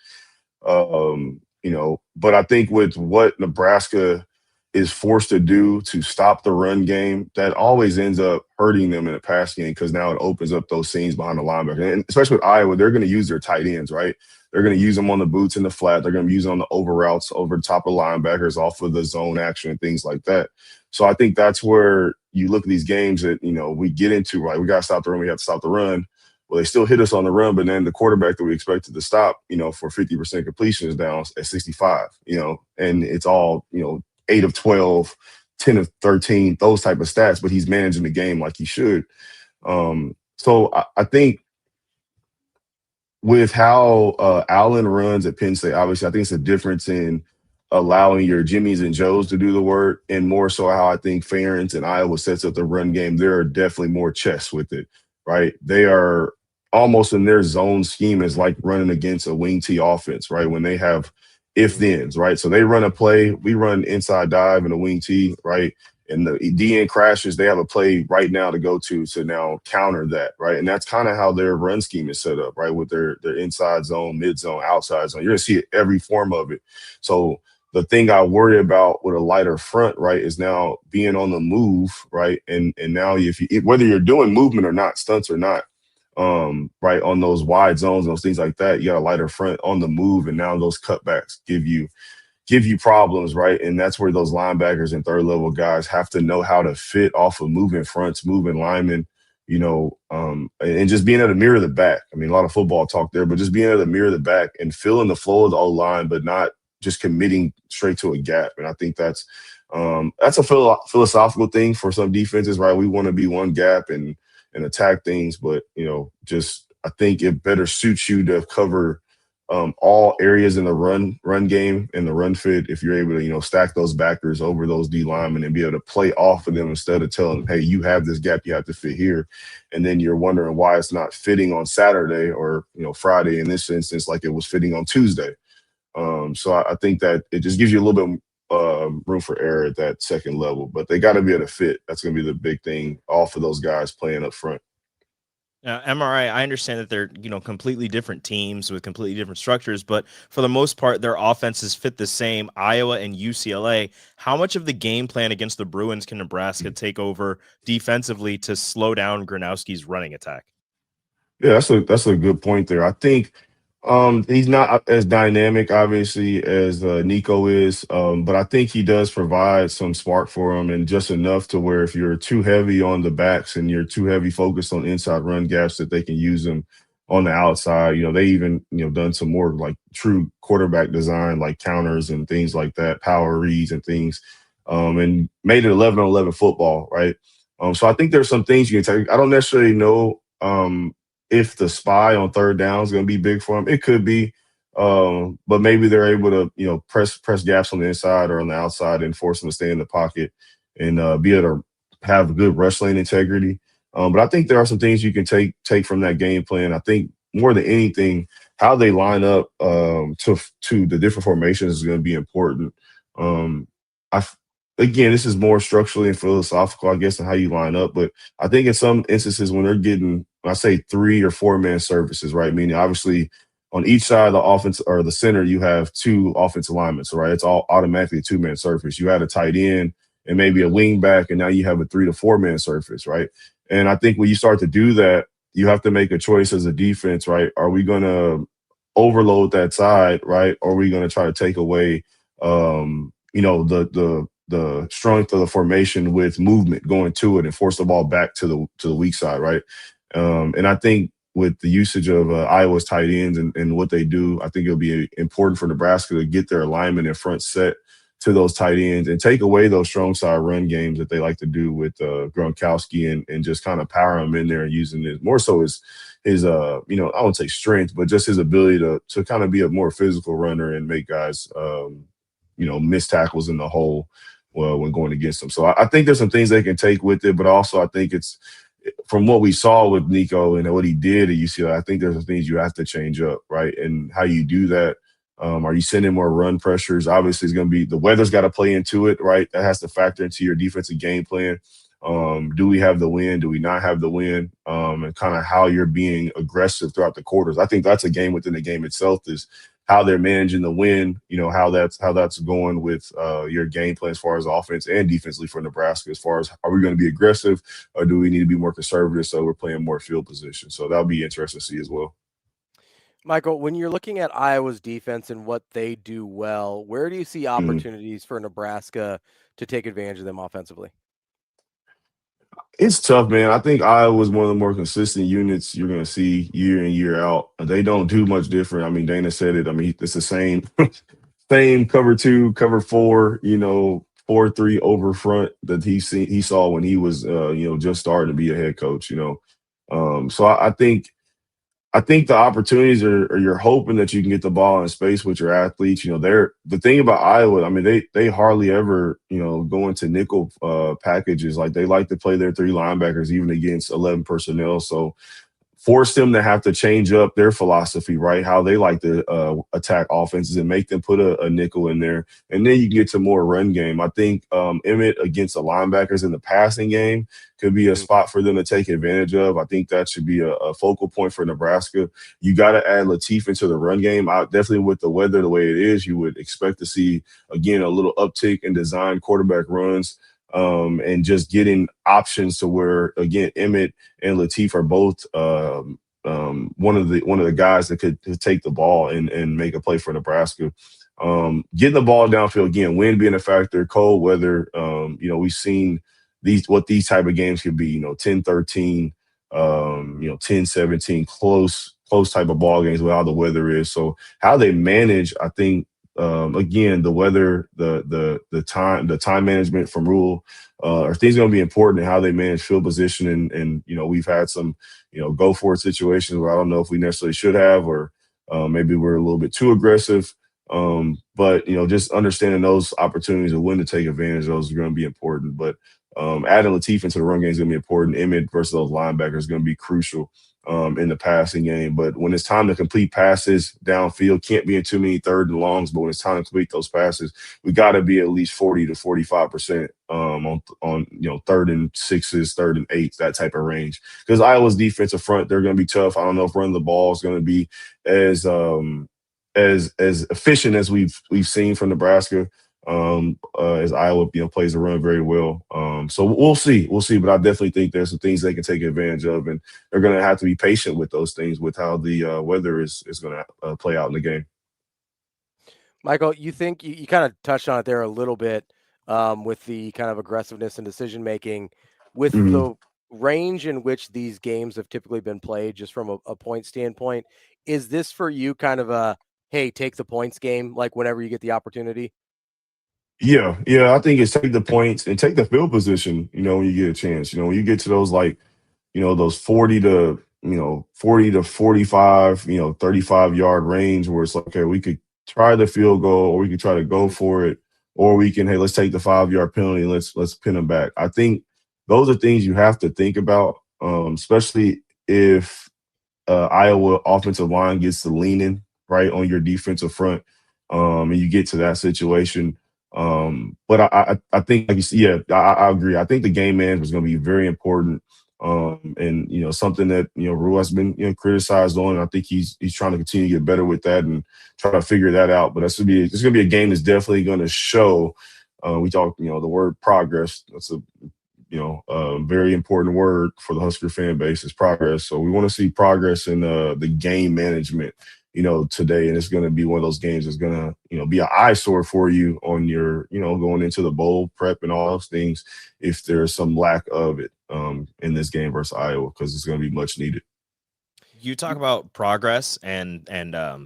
But I think with what Nebraska is forced to do to stop the run game, that always ends up hurting them in the pass game because now it opens up those seams behind the linebacker. And especially with Iowa, they're going to use their tight ends, right? They're going to use them on the boots in the flat. They're going to use them on the over routes over the top of linebackers off of the zone action and things like that. So I think that's where you look at these games that, we get into, right? We got to stop the run. We have to stop the run. Well, they still hit us on the run, but then the quarterback that we expected to stop, for 50% completion is down at 65, and it's all, 8 of 12, 10 of 13, those type of stats, but he's managing the game like he should. So I think with how Allen runs at Penn State, obviously, I think it's a difference in allowing your Jimmies and Joes to do the work, and more so how I think Ferentz and Iowa sets up the run game. They're definitely more chess with it, right? They are almost in their zone scheme is like running against a wing T offense, right? When they have if-thens, right? So they run a play, we run inside dive and a wing T, right? And the DN crashes, they have a play right now to go to now counter that, right? And that's kind of how their run scheme is set up, right? With their inside zone, mid zone, outside zone. You're going to see every form of it. So the thing I worry about with a lighter front, right, is now being on the move, right? And now whether you're doing movement or not, stunts or not, right, on those wide zones, those things like that. You got a lighter front on the move, and now those cutbacks give you problems, right? And that's where those linebackers and third level guys have to know how to fit off of moving fronts, moving linemen, and just being able to mirror the back. I mean, a lot of football talk there, but just being able to mirror the back and fill in the flow of the O-line, but not just committing straight to a gap. And I think that's a philosophical thing for some defenses, right? We want to be one gap and attack things, but just I think it better suits you to cover all areas in the run game and the run fit if you're able to stack those backers over those D linemen and be able to play off of them instead of telling them, hey, you have this gap, you have to fit here, and then you're wondering why it's not fitting on Saturday or Friday in this instance like it was fitting on Tuesday. So I think that it just gives you a little bit room for error at that second level, but they got to be able to fit. That's going to be the big thing off of those guys playing up front. MRI, I understand that they're, completely different teams with completely different structures, but for the most part, their offenses fit the same. Iowa and UCLA, how much of the game plan against the Bruins can Nebraska take over defensively to slow down Gronowski's running attack? Yeah, that's a good point there. I think he's not as dynamic, obviously, as Nico is, but I think he does provide some spark for him, and just enough to where if you're too heavy on the backs and you're too heavy focused on inside run gaps, that they can use him on the outside. They even done some more like true quarterback design, like counters and things like that, power reads and things, and made it 11-on-11 football, right? So I think there's some things you can take. I don't necessarily know if the spy on third down is going to be big for them. It could be, but maybe they're able to, press gaps on the inside or on the outside and force them to stay in the pocket and be able to have good rush lane integrity. But I think there are some things you can take from that game plan. I think more than anything, how they line up to the different formations is going to be important. Again, this is more structurally and philosophical, I guess, on how you line up. But I think in some instances when they're getting, when I say 3 or 4 man services, right? Meaning obviously on each side of the offense or the center, you have 2 offensive linemen. So, right, it's all automatically a 2-man surface. You had a tight end and maybe a wing back, and now you have a 3 to 4 man surface, right? And I think when you start to do that, you have to make a choice as a defense, right? Are we going to overload that side, right? Or are we going to try to take away, the strength of the formation with movement going to it and force the ball back to the weak side, right? And I think with the usage of Iowa's tight ends and what they do, I think it'll be important for Nebraska to get their alignment in front set to those tight ends and take away those strong side run games that they like to do with Gronkowski and just kind of power him in there and using it more so his I wouldn't say strength, but just his ability to kind of be a more physical runner and make guys miss tackles in the hole when going against them. So I think there's some things they can take with it, but also I think it's from what we saw with Nico and what he did at UCLA, I think there's some things you have to change up, right? And how you do that. Are you sending more run pressures? Obviously, it's going to be the weather's got to play into it, right? That has to factor into your defensive game plan. Do we have the wind? Do we not have the wind? And kind of how you're being aggressive throughout the quarters. I think that's a game within the game itself is how they're managing the wind, how that's going with your game plan as far as offense and defensively for Nebraska, as far as are we going to be aggressive or do we need to be more conservative so we're playing more field position? So that'll be interesting to see as well. Michael, when you're looking at Iowa's defense and what they do well, where do you see opportunities for Nebraska to take advantage of them offensively? It's tough, man. I think Iowa is one of the more consistent units you're going to see year in, year out. They don't do much different. I mean, Dana said it. I mean, it's the same cover 2, cover 4, 4-3 over front that he saw when he was, just starting to be a head coach, So I think the opportunities are you're hoping that you can get the ball in space with your athletes. The thing about Iowa, I mean, they hardly ever, go into nickel packages. Like they like to play their 3 linebackers even against 11 personnel. So force them to have to change up their philosophy, right? How they like to attack offenses and make them put a nickel in there. And then you can get to more run game. I think Emmett against the linebackers in the passing game could be a spot for them to take advantage of. I think that should be a focal point for Nebraska. You got to add Latif into the run game. Definitely with the weather the way it is, you would expect to see, again, a little uptick in design quarterback runs. and just getting options to where, again, Emmett and Latif are both one of the guys that could take the ball and make a play for Nebraska. Getting the ball downfield, again, wind being a factor, cold weather. We've seen what these type of games could be, 10-13, 10-17, close type of ball games with how the weather is. So how they manage, I think, again, the weather, the time management from Rule, are things going to be important in how they manage field position. And we've had some, go for it situations where I don't know if we necessarily should have, or maybe we're a little bit too aggressive. But just understanding those opportunities and when to take advantage of those are going to be important. But adding Latif into the run game is going to be important. Emmett versus those linebackers is going to be crucial in the passing game. But when it's time to complete passes downfield, can't be in too many third and longs, but when it's time to complete those passes, we got to be at least 40 to 45% on third and sixes, third and eights, that type of range. Because Iowa's defensive front, they're going to be tough. I don't know if running the ball is going to be as efficient as we've seen from Nebraska. As Iowa, plays the run very well. So we'll see. But I definitely think there's some things they can take advantage of, and they're going to have to be patient with those things, with how the weather is going to play out in the game. Michael, you think you kind of touched on it there a little bit with the kind of aggressiveness and decision making, with the range in which these games have typically been played, just from a point standpoint. Is this for you kind of a, hey, take the points game, like whenever you get the opportunity? Yeah. I think it's take the points and take the field position, when you get a chance. When you get to those, those 40 to 45, 35-yard range where it's like, okay, we could try the field goal, or we could try to go for it, or we can, hey, let's take the 5-yard penalty and let's pin them back. I think those are things you have to think about, especially if Iowa offensive line gets to leaning right on your defensive front, and you get to that situation. But I think, like you said, I agree. I think the game management is going to be very important. And something that Rule has been criticized on. I think he's trying to continue to get better with that and try to figure that out. But it's going to be a game that's definitely going to show. We talk, the word progress. That's a very important word for the Husker fan base, is progress. So we want to see progress in the game management, today. And it's going to be one of those games that's going to, be an eyesore for you on your, going into the bowl prep and all those things, if there's some lack of it in this game versus Iowa, because it's going to be much needed. You talk about progress and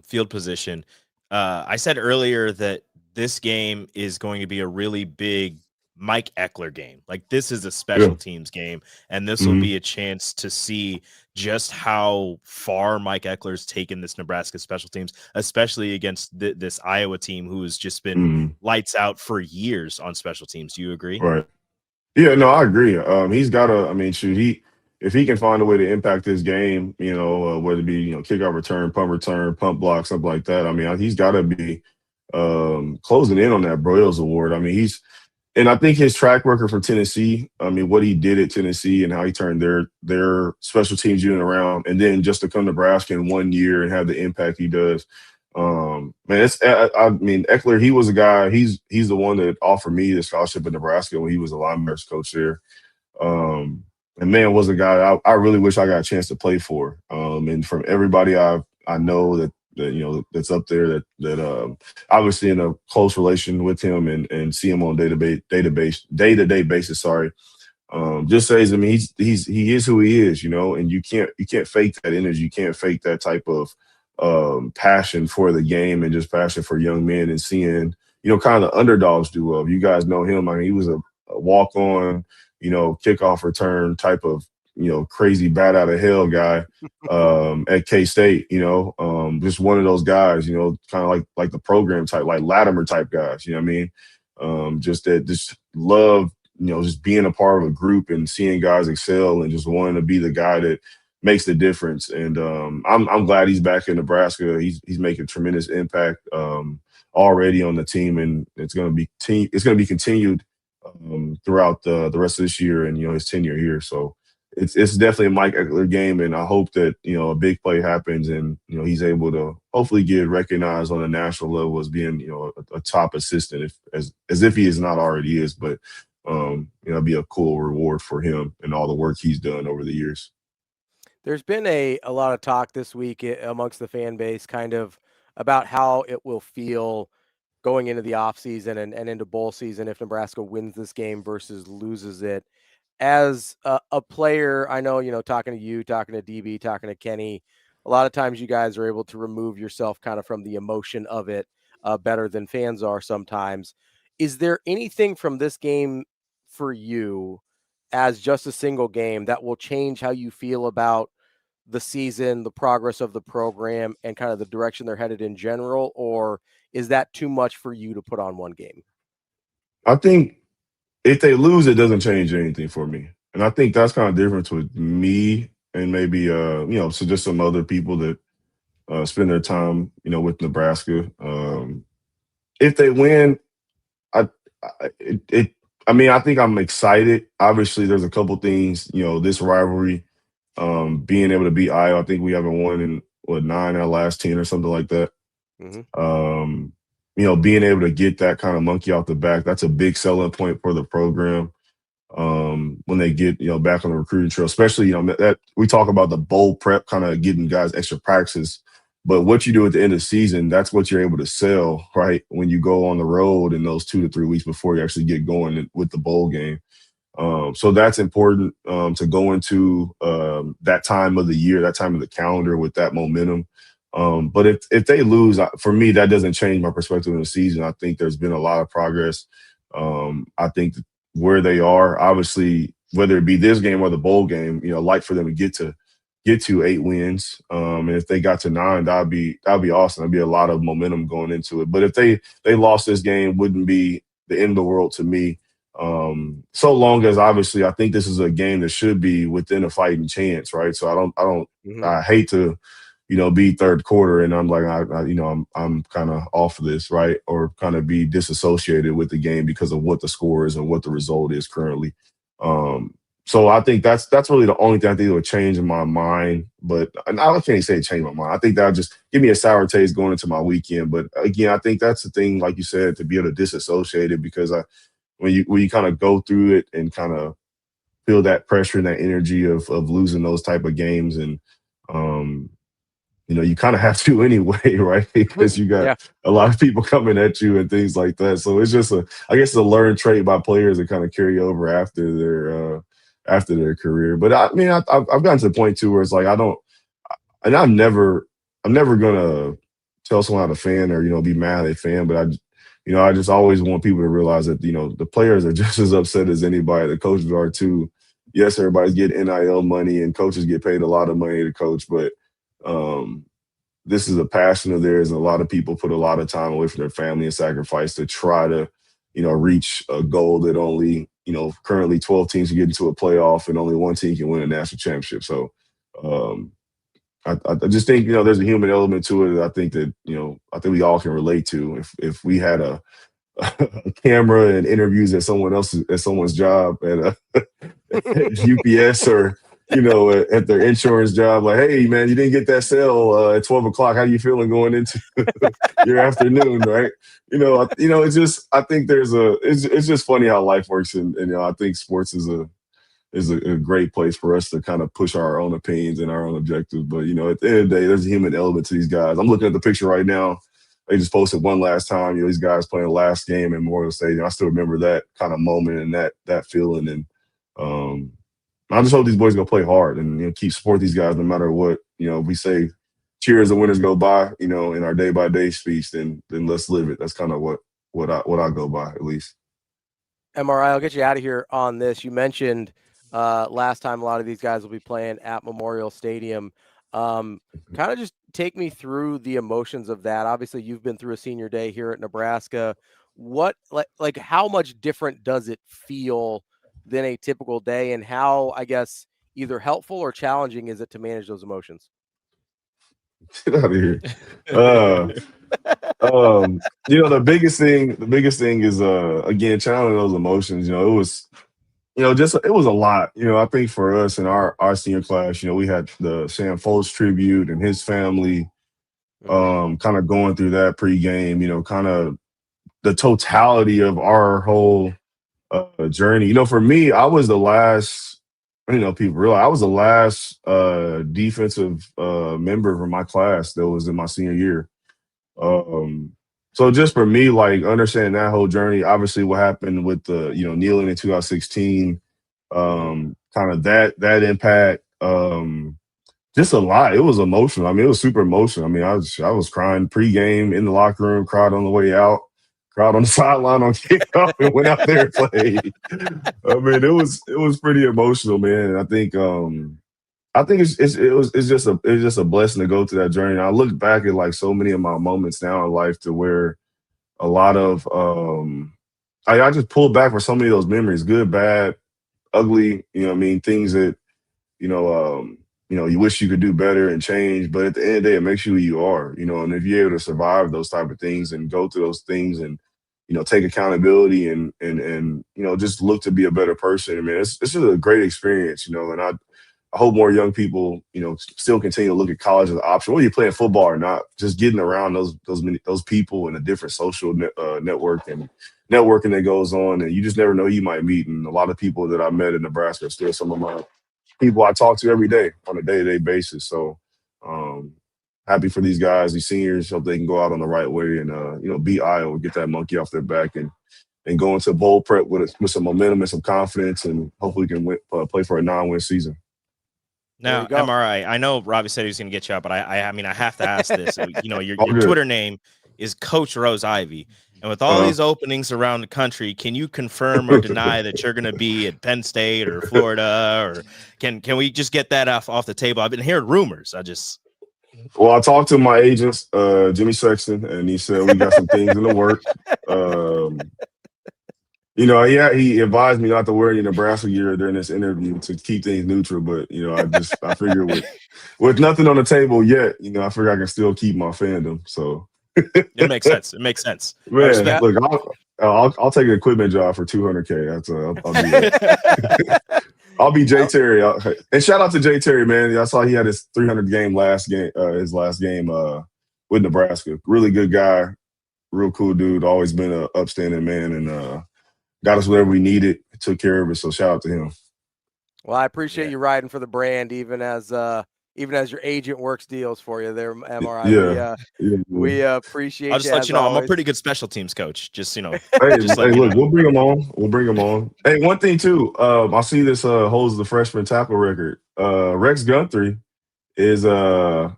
field position. I said earlier that this game is going to be a really big Mike Eckler game. Like, this is a special teams game, and this will be a chance to see just how far Mike Eckler's taken this Nebraska special teams, especially against this Iowa team who has just been lights out for years on special teams. Do you agree? Right. Yeah, no, I agree. He's got to, if he can find a way to impact this game, whether it be, kickoff return, punt block, something like that. He's got to be closing in on that Broyles Award. And I think his track record for Tennessee, what he did at Tennessee and how he turned their special teams unit around, and then just to come to Nebraska in 1 year and have the impact he does. Eckler, he was a guy, he's the one that offered me the scholarship at Nebraska when he was a linebackers coach there. And man, was a guy I really wish I got a chance to play for. And from everybody I know that that's up there, that obviously in a close relation with him and see him on day-to-day basis. Just says, he is who he is, and you can't fake that energy. You can't fake that type of passion for the game and just passion for young men, and seeing, kind of the underdogs do well. You guys know him. He was a walk-on, kickoff return type of, crazy bat out of hell guy at K-State, just one of those guys, kind of like the program type, like Latimer type guys, just love, just being a part of a group and seeing guys excel and just wanting to be the guy that makes the difference. And I'm glad he's back in Nebraska. He's making tremendous impact already on the team, and it's going to be continued throughout the rest of this year and, his tenure here. So it's definitely a Mike Eckler game, and I hope that, a big play happens and, he's able to hopefully get recognized on a national level as being, a top assistant, as if he is not already is. But It'll be a cool reward for him and all the work he's done over the years. There's been a lot of talk this week amongst the fan base kind of about how it will feel going into the offseason and into bowl season if Nebraska wins this game versus loses it. As a player, I know, talking to you, talking to DB, talking to Kenny, a lot of times you guys are able to remove yourself kind of from the emotion of it better than fans are sometimes. Is there anything from this game for you as just a single game that will change how you feel about the season, the progress of the program, and kind of the direction they're headed in general? Or is that too much for you to put on one game? I think if they lose, it doesn't change anything for me. And I think that's kind of different with me and maybe, so just some other people that spend their time, with Nebraska. If they win, I think I'm excited. Obviously, there's a couple things, this rivalry, being able to beat Iowa. I think we haven't won in 9 out of last 10 or something like that. Mm-hmm. Being able to get that kind of monkey off the back, that's a big selling point for the program. When they get, back on the recruiting trail, especially, that we talk about the bowl prep, kind of getting guys extra practices. But what you do at the end of the season, that's what you're able to sell, right? When you go on the road in those 2 to 3 weeks before you actually get going with the bowl game. So that's important to go into that time of the year, that time of the calendar with that momentum. But if they lose, for me, that doesn't change my perspective on the season. I think there's been a lot of progress. I think where they are, obviously, whether it be this game or the bowl game, like for them to get to 8 wins. And if they got to 9, that'd be awesome. That'd be a lot of momentum going into it. But if they lost this game, wouldn't be the end of the world to me. So long as obviously I think this is a game that should be within a fighting chance, right? So I hate to, be third quarter and I'm like, I'm kind of off of this, right? Or kind of be disassociated with the game because of what the score is and what the result is currently. So I think that's really the only thing I think would change in my mind. But I can't say change my mind. I think that would just give me a sour taste going into my weekend. But again, I think that's the thing, like you said, to be able to disassociate it, because when you kind of go through it and kind of feel that pressure and that energy of losing those type of games, and you kind of have to anyway, right? Because you got a lot of people coming at you and things like that. So it's just I guess a learned trait by players that kind of carry over after their career. But I've gotten to the point too where it's like I'm never gonna tell someone how to fan or be mad at a fan, but I just always want people to realize that the players are just as upset as anybody. The coaches are too. Yes, everybody's getting NIL money and coaches get paid a lot of money to coach, but this is a passion of theirs, and a lot of people put a lot of time away from their family and sacrifice to try to reach a goal that only currently 12 teams can get into a playoff and only one team can win a national championship. So I just think there's a human element to it that I think that I think we all can relate to. If we had a camera and interviews at someone's job at UPS or at their insurance job, like, hey man, you didn't get that sale at 12 o'clock. How you feeling going into your afternoon, right? It's just, I think it's just funny how life works, and I think sports is a great place for us to kind of push our own opinions and our own objectives. But at the end of the day, there's a human element to these guys. I'm looking at the picture right now. They just posted one last time. These guys playing the last game in Memorial Stadium. I still remember that kind of moment and that feeling. And I just hope these boys go play hard and keep support these guys no matter what. We say cheers the winners go by. In our day by day speech, then let's live it. That's kind of what I go by, at least. MRI, I'll get you out of here on this. You mentioned last time a lot of these guys will be playing at Memorial Stadium. Kind of just take me through the emotions of that. Obviously, you've been through a senior day here at Nebraska. What like how much different does it feel than a typical day, and how, I guess, either helpful or challenging is it to manage those emotions? Get out of here. The biggest thing is again, channeling those emotions. It was it was a lot. I think for us in our senior class, we had the Sam Foltz tribute and his family kind of going through that pregame, kind of the totality of our whole journey. For me, I was the last. People realize I was the last defensive member from my class that was in my senior year. So just for me, like understanding that whole journey, obviously what happened with the kneeling in 2016, kind of that impact. Just a lot. It was emotional. It was super emotional. I was crying pregame, in the locker room, cried on the way out, cried on the sideline on kickoff, and went out there and played. It was pretty emotional, man. And I think it's just a blessing to go through that journey. And I look back at like so many of my moments now in life to where a lot of I just pulled back for so many of those memories, good, bad, ugly. Things that you wish you could do better and change. But at the end of the day, it makes you who you are. And if you're able to survive those type of things and go through those things and take accountability and just look to be a better person. It's just a great experience. And I hope more young people, still continue to look at college as an option, whether you're playing football or not. Just getting around those people and a different social network and networking that goes on, and you just never know who you might meet. And a lot of people that I met in Nebraska are still some of my people I talk to every day on a day-to-day basis. So happy for these guys, these seniors. Hope they can go out on the right way and beat Iowa, get that monkey off their back, and go into bowl prep with some momentum and some confidence, and hopefully we can play for a non-win season. Now, MRI, I know Ravi said he was going to get you up, but I have to ask this. Your Twitter name is Coach Rose-Ivey. And with all these openings around the country, can you confirm or deny that you're going to be at Penn State or Florida? Or can we just get that off the table? I've been hearing rumors. Well, I talked to my agents, Jimmy Sexton, and he said we got some things in the work. He advised me not to wear any Nebraska gear during this interview to keep things neutral. But I figured with nothing on the table yet, I figure I can still keep my fandom. So it makes sense. It makes sense. Man, look, I'll take an equipment job for $200K. I'll do that. I'll be Jay Terry. And shout out to Jay Terry, man. I saw he had his 300 game his last game with Nebraska. Really good guy, real cool dude. Always been an upstanding man, and got us whatever we needed. Took care of it. So shout out to him. Well, I appreciate you riding for the brand, even as your agent works deals for you there, MRI. We appreciate. I'll just let you know always. I'm a pretty good special teams coach. Just Hey, look, we'll bring them on. Hey, one thing too. I see this holds the freshman tackle record. Rex Guthrie is I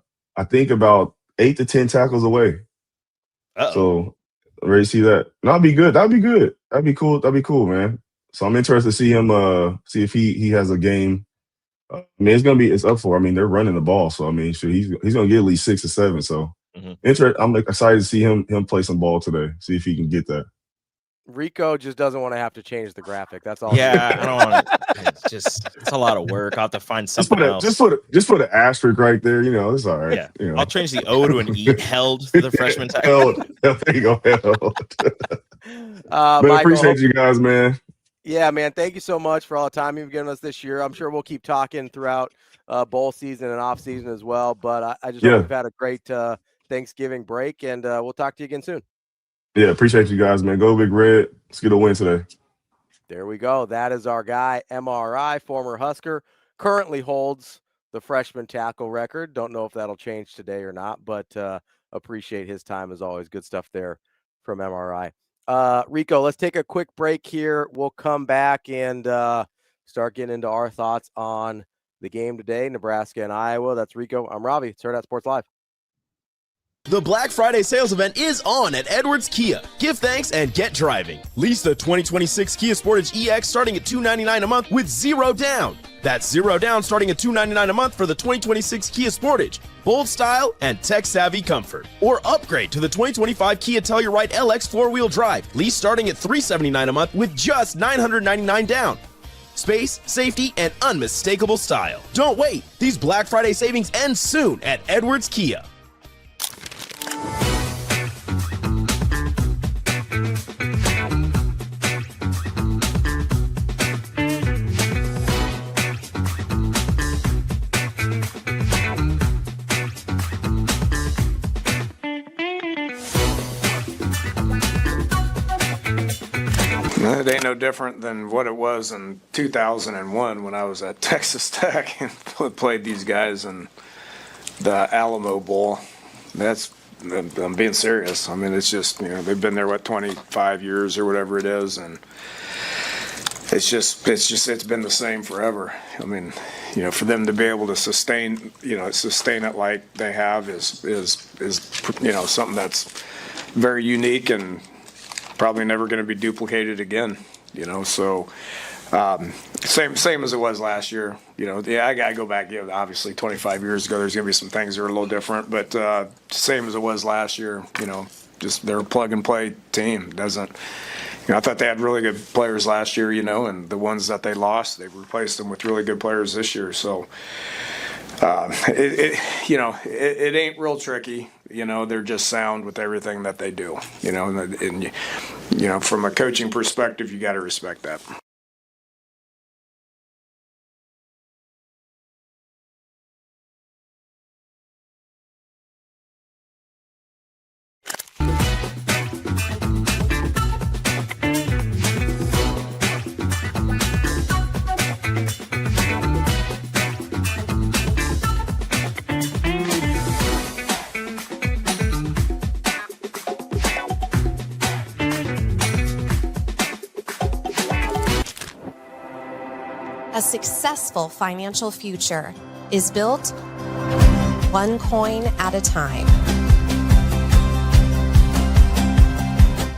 think about 8 to 10 tackles away. So ready to see that. And that'd be good. That'd be good. That'd be cool. That'd be cool, man. So I'm interested to see him. See if he has a game. It's up for. They're running the ball, so he's gonna get at least 6 or 7. So I'm excited to see him play some ball today. See if he can get that. Rico just doesn't want to have to change the graphic. That's all. Yeah, I don't want to. It's a lot of work. I'll have to find something else. Just put an asterisk right there. It's all right. Yeah. I'll change the O to an E. Held for the freshman tackle. Held. There you go. Held. But Michael, appreciate you guys, man. Yeah, man. Thank you so much for all the time you've given us this year. I'm sure we'll keep talking throughout bowl season and off season as well. But I just hope we've had a great Thanksgiving break, and we'll talk to you again soon. Yeah, appreciate you guys, man. Go Big Red. Let's get a win today. There we go. That is our guy, MRI, former Husker, currently holds the freshman tackle record. Don't know if that'll change today or not, but appreciate his time as always. Good stuff there from MRI. Rico, let's take a quick break here. We'll come back and start getting into our thoughts on the game today, Nebraska and Iowa. That's Rico. I'm Ravi. It's Hurrdat Sports Live. The Black Friday sales event is on at Edwards Kia. Give thanks and get driving. Lease the 2026 Kia Sportage EX starting at $299 a month with 0 down. That's 0 down starting at $299 a month for the 2026 Kia Sportage. Bold style and tech-savvy comfort. Or upgrade to the 2025 Kia Telluride LX 4-wheel drive. Lease starting at $379 a month with just $999 down. Space, safety, and unmistakable style. Don't wait. These Black Friday savings end soon at Edwards Kia. It ain't no different than what it was in 2001 when I was at Texas Tech and played these guys in the Alamo Bowl. I'm being serious. I mean, it's just, they've been there, 25 years or whatever it is, and it's been the same forever. I mean, for them to be able to sustain it like they have is something that's very unique and probably never going to be duplicated again. So same as it was last year. I got to go back. Obviously 25 years ago, there's going to be some things that are a little different, but same as it was last year. Just they're a plug and play team. I thought they had really good players last year, and the ones that they lost, they've replaced them with really good players this year. So, it ain't real tricky. They're just sound with everything that they do. And from a coaching perspective, you got to respect that. A successful financial future is built one coin at a time.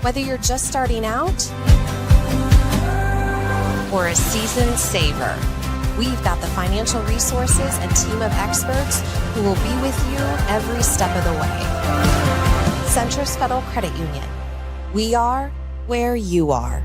Whether you're just starting out or a seasoned saver, we've got the financial resources and team of experts who will be with you every step of the way. Centris Federal Credit Union. We are where you are.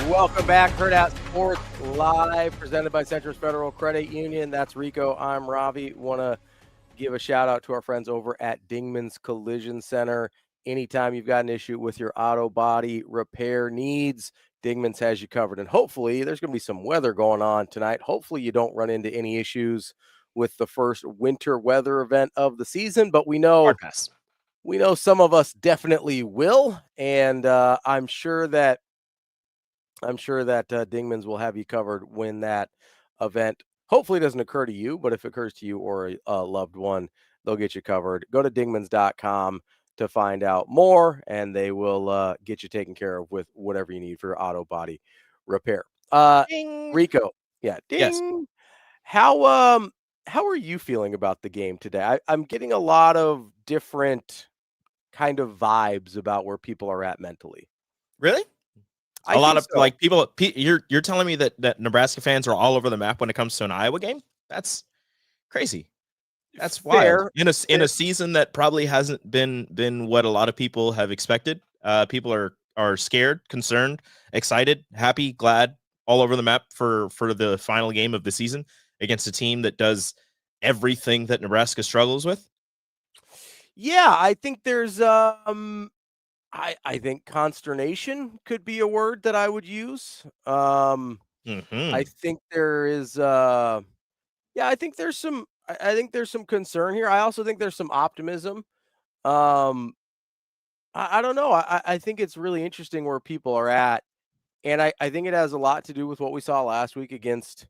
Welcome back, Hurrdat Sports Live, presented by Centris Federal Credit Union. That's Rico. I'm Ravi. Want to give a shout out to our friends over at Dingman's Collision Center. Anytime you've got an issue with your auto body repair needs, Dingman's has you covered. And hopefully, there's going to be some weather going on tonight. Hopefully, you don't run into any issues with the first winter weather event of the season. But we know some of us definitely will, and I'm sure that Dingman's will have you covered when that event hopefully doesn't occur to you, but if it occurs to you or a loved one, they'll get you covered. Go to dingmans.com to find out more, and they will get you taken care of with whatever you need for your auto body repair. Ding. Rico, yeah, ding. Yes. How are you feeling about the game today? I'm getting a lot of different kind of vibes about where people are at mentally. Really? A lot of like people. You're telling me that Nebraska fans are all over the map when it comes to an Iowa game? That's crazy. That's wild. In a season that probably hasn't been what a lot of people have expected. People are scared, concerned, excited, happy, glad, all over the map for the final game of the season against a team that does everything that Nebraska struggles with. Yeah, I think there's I think consternation could be a word that I would use. I think there is I think there's some I think there's some concern here. I also think there's some optimism. Um, I don't know. I think it's really interesting where people are at, and I think it has a lot to do with what we saw last week against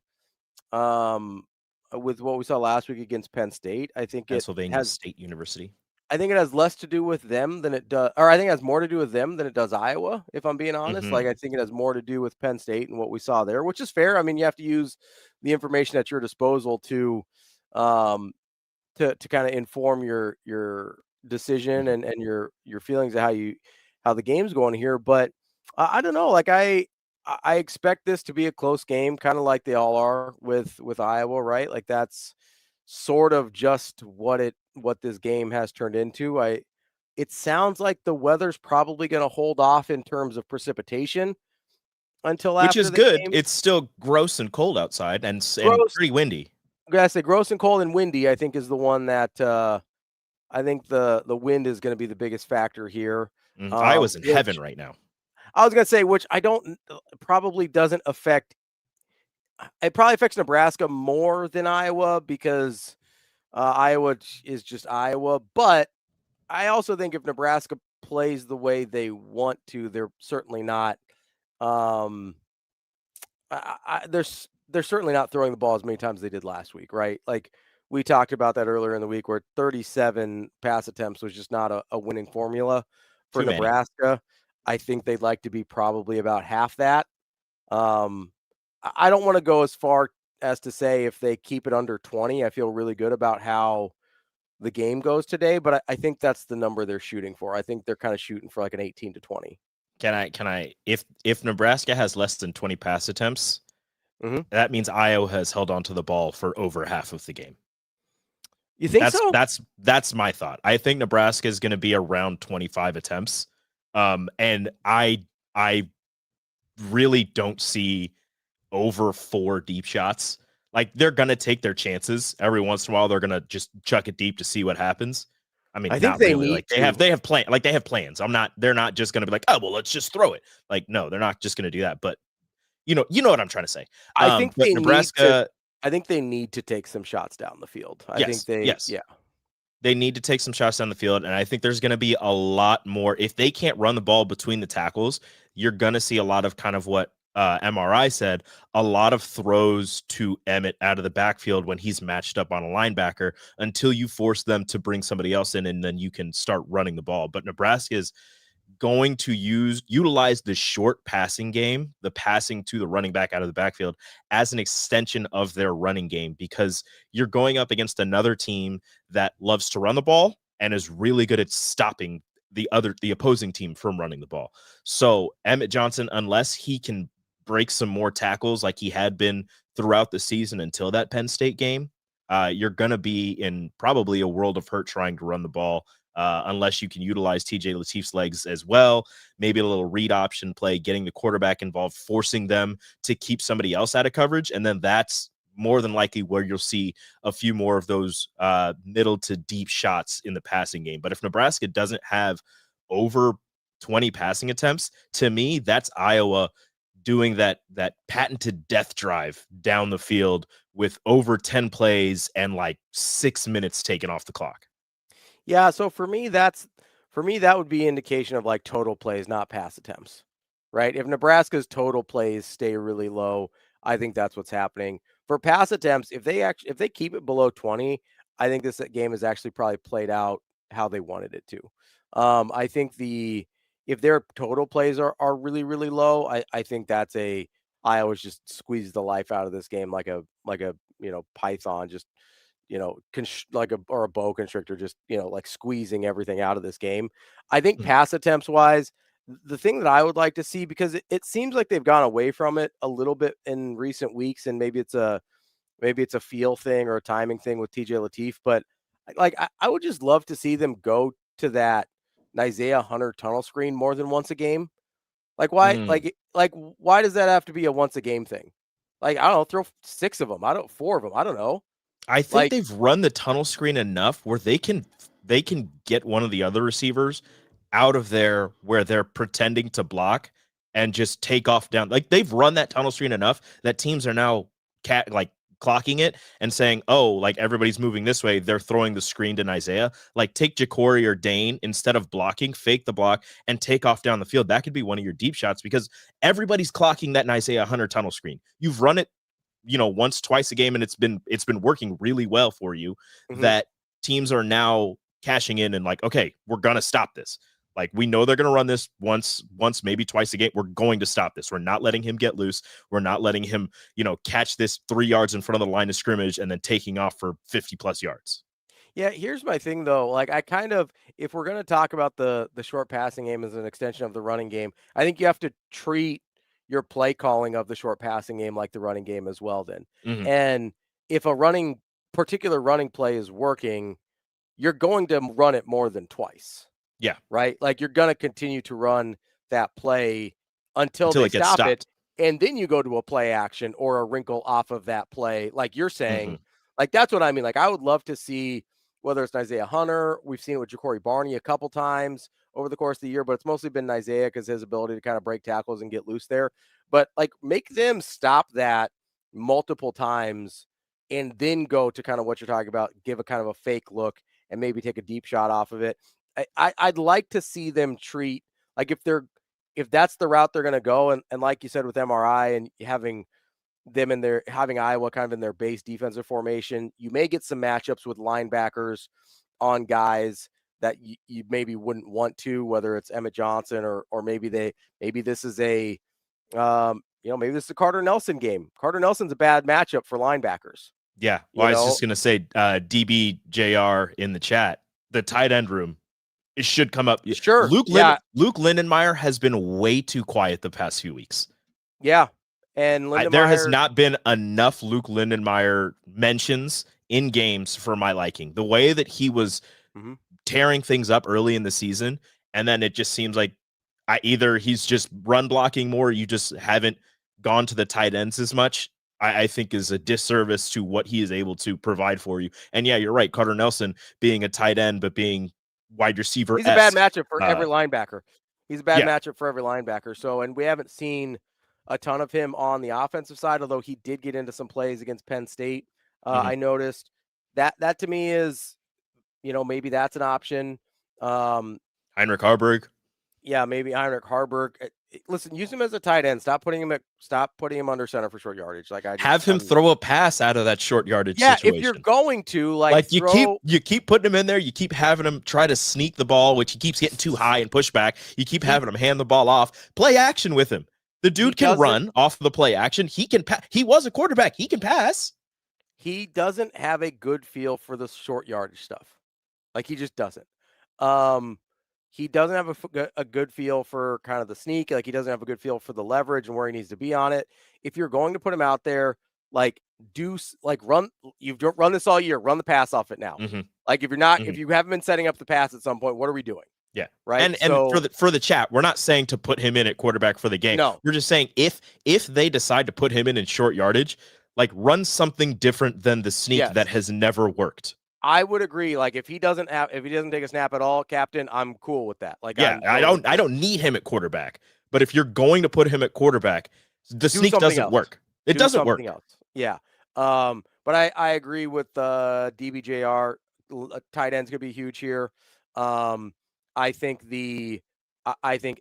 um Penn State. Pennsylvania State University. I think it has less to do with them than it does, or I think it has more to do with them than it does Iowa, if I'm being honest. Mhm. Like, I think it has more to do with Penn State and what we saw there, which is fair. I mean, you have to use the information at your disposal um, to kind of inform your decision and your feelings of how the game's going here. But I don't know. Like, I expect this to be a close game, kind of like they all are with Iowa, right? Like, that's sort of just what this game has turned into. It sounds like the weather's probably going to hold off in terms of precipitation until Which after is the good. game. It's still gross and cold outside and Gross. pretty windy. I gotta say, gross and cold and windy, I think, is the one that I think the wind is going to be the biggest factor here. Iowa's in Which heaven right now. I was going to say, which I don't probably doesn't affect. It probably affects Nebraska more than Iowa because Iowa is just Iowa. But I also think if Nebraska plays the way they want to, they're certainly not. They're certainly not throwing the ball as many times as they did last week, right? Like, we talked about that earlier in the week, where 37 pass attempts was just not a winning formula for Too many. Nebraska. I think they'd like to be probably about half that. I don't want to go as far as to say if they keep it under 20. I feel really good about how the game goes today, but I think that's the number they're shooting for. I think they're kind of shooting for like an 18 to 20. Can I if Nebraska has less than 20 pass attempts, that means Iowa has held on to the ball for over half of the game. You think so? That's my thought. I think Nebraska is going to be around 25 attempts. And I really don't see over 4 deep shots. Like, they're going to take their chances every once in a while. They're going to just chuck it deep to see what happens. I mean, I think not they really. need Like, to. they have plans. They're not just going to be like, oh, well, let's just throw it. Like, no, they're not just going to do that. But you know what I'm trying to say. I think but Nebraska. I think they need to take some shots down the field. They need to take some shots down the field, and I think there's going to be a lot more. If they can't run the ball between the tackles, you're going to see a lot of kind of what MRI said, a lot of throws to Emmett out of the backfield when he's matched up on a linebacker until you force them to bring somebody else in, and then you can start running the ball. But Nebraska is going to utilize the short passing game, the passing to the running back out of the backfield, as an extension of their running game, because you're going up against another team that loves to run the ball and is really good at stopping the opposing team from running the ball. So Emmett Johnson, unless he can break some more tackles like he had been throughout the season until that Penn State game, you're going to be in probably a world of hurt trying to run the ball. Unless you can utilize TJ Latif's legs as well, maybe a little read option play, getting the quarterback involved, forcing them to keep somebody else out of coverage. And then that's more than likely where you'll see a few more of those middle to deep shots in the passing game. But if Nebraska doesn't have over 20 passing attempts, to me, that's Iowa doing that patented death drive down the field with over 10 plays and like 6 minutes taken off the clock. Yeah, so for me that would be indication of like total plays, not pass attempts, right? If Nebraska's total plays stay really low, I think that's what's happening. For pass attempts, if they keep it below 20, I think this game is actually probably played out how they wanted it to. I think if their total plays are really, really low, I think that's Iowa's just squeezed the life out of this game like a python, just or a boa constrictor, just like squeezing everything out of this game. I think pass attempts wise, the thing that I would like to see, because it seems like they've gone away from it a little bit in recent weeks, and maybe it's a feel thing or a timing thing with TJ Latif, but like I would just love to see them go to that Isaiah Hunter tunnel screen more than once a game. Like, why? Like why does that have to be a once a game thing? Like, I don't know, throw 6 of them. 4 of them. I don't know. I think they've run the tunnel screen enough where they can get one of the other receivers out of there where they're pretending to block and just take off down. Like, they've run that tunnel screen enough that teams are now clocking it and saying, oh, like everybody's moving this way, they're throwing the screen to Isaiah. Like take Ja'Cory or Dane instead of blocking, fake the block and take off down the field. That could be one of your deep shots because everybody's clocking that Isaiah Hunter tunnel screen. You've run it, once, twice a game, and it's been working really well for you. That teams are now cashing in and like, okay, we're gonna stop this. Like we know they're gonna run this once, maybe twice a game. We're going to stop this. We're not letting him get loose. We're not letting him, catch this 3 yards in front of the line of scrimmage and then taking off for 50+ yards. Yeah, here's my thing though. Like if we're gonna talk about the short passing game as an extension of the running game, I think you have to treat your play calling of the short passing game like the running game as well then. And if a particular running play is working, you're going to run it more than twice. Yeah. Right? Like you're going to continue to run that play until they stop it. And then you go to a play action or a wrinkle off of that play. Like you're saying, like, that's what I mean. Like I would love to see whether it's Isaiah Hunter, we've seen it with Ja'Cory Barney a couple times over the course of the year, but it's mostly been Isaiah because his ability to kind of break tackles and get loose there. But like make them stop that multiple times and then go to kind of what you're talking about, give a kind of a fake look and maybe take a deep shot off of it. I'd like to see them treat like if that's the route they're going to go. And like you said, with MRI and having Iowa kind of in their base defensive formation, you may get some matchups with linebackers on guys that you maybe wouldn't want to, whether it's Emmett Johnson or maybe this is a, maybe this is a Carter Nelson game. Carter Nelson's a bad matchup for linebackers. Yeah. Well, I was just going to say, DBJR in the chat, the tight end room, it should come up. Sure. Luke Lindenmeyer has been way too quiet the past few weeks. Yeah. And there has not been enough Luke Lindenmeyer mentions in games for my liking. The way that he was tearing things up early in the season, and then it just seems like either he's just run blocking more, you just haven't gone to the tight ends as much, I think is a disservice to what he is able to provide for you. And yeah, you're right. Carter Nelson being a tight end, but being wide receiver. He's a bad matchup for every linebacker. He's a bad matchup for every linebacker. So, and we haven't seen a ton of him on the offensive side, although he did get into some plays against Penn State. I noticed that to me is, maybe that's an option. Heinrich Harburg. Yeah, maybe Heinrich Harburg. Listen, use him as a tight end. Stop putting him under center for short yardage. Like have him throw a pass out of that short yardage situation. If you're going to you keep putting him in there, you keep having him try to sneak the ball, which he keeps getting too high and push back. You keep having him hand the ball off. Play action with him. The dude can run off of the play action. He can pass. He was a quarterback. He can pass. He doesn't have a good feel for the short yardage stuff. Like he just doesn't. He doesn't have a good feel for kind of the sneak. Like he doesn't have a good feel for the leverage and where he needs to be on it. If you're going to put him out there, you've run this all year, run the pass off it now. Like if you haven't been setting up the pass at some point, what are we doing? Yeah. Right. And for the chat, we're not saying to put him in at quarterback for the game. No. We're just saying if they decide to put him in short yardage, like run something different than the sneak that has never worked. I would agree. Like if he doesn't take a snap at all, captain, I'm cool with that. Like I don't need him at quarterback. But if you're going to put him at quarterback, the sneak doesn't work. It doesn't work. Else. Yeah. But I agree with DBJR. Tight ends could be huge here. I think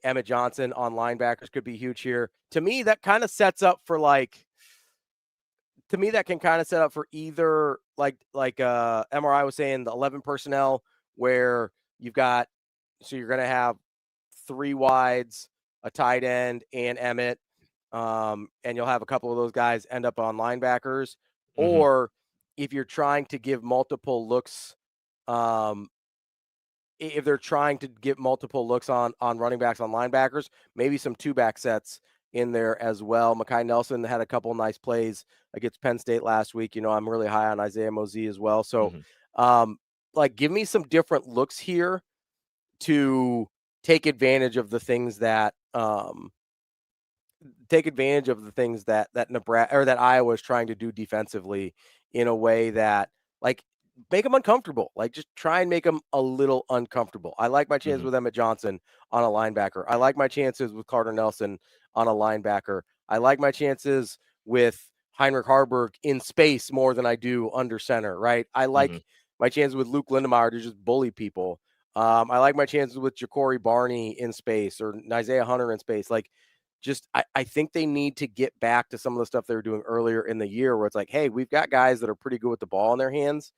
Emmett Johnson on linebackers could be huge here. To me, that kind of sets up for either like MRI was saying, the 11 personnel where you're going to have 3 wides, a tight end and Emmett. And you'll have a couple of those guys end up on linebackers, or if you're trying to give multiple looks, if they're trying to get multiple looks on running backs on linebackers, maybe some 2-back sets in there as well. Mekhi Nelson had a couple nice plays against Penn State last week. I'm really high on Isaiah Mosey as well. So, give me some different looks here to take advantage of the things that Nebraska or that Iowa is trying to do defensively in a way that make them uncomfortable. Just try and make them a little uncomfortable. I like my chances with Emmett Johnson on a linebacker. I like my chances with Carter Nelson on a linebacker. I like my chances with Heinrich Harburg in space more than I do under center, right? I like my chances with Luke Lindemeyer to just bully people. I like my chances with Ja'Cory Barney in space or Isaiah Hunter in space. Like, I think they need to get back to some of the stuff they were doing earlier in the year where it's like, hey, we've got guys that are pretty good with the ball in their hands.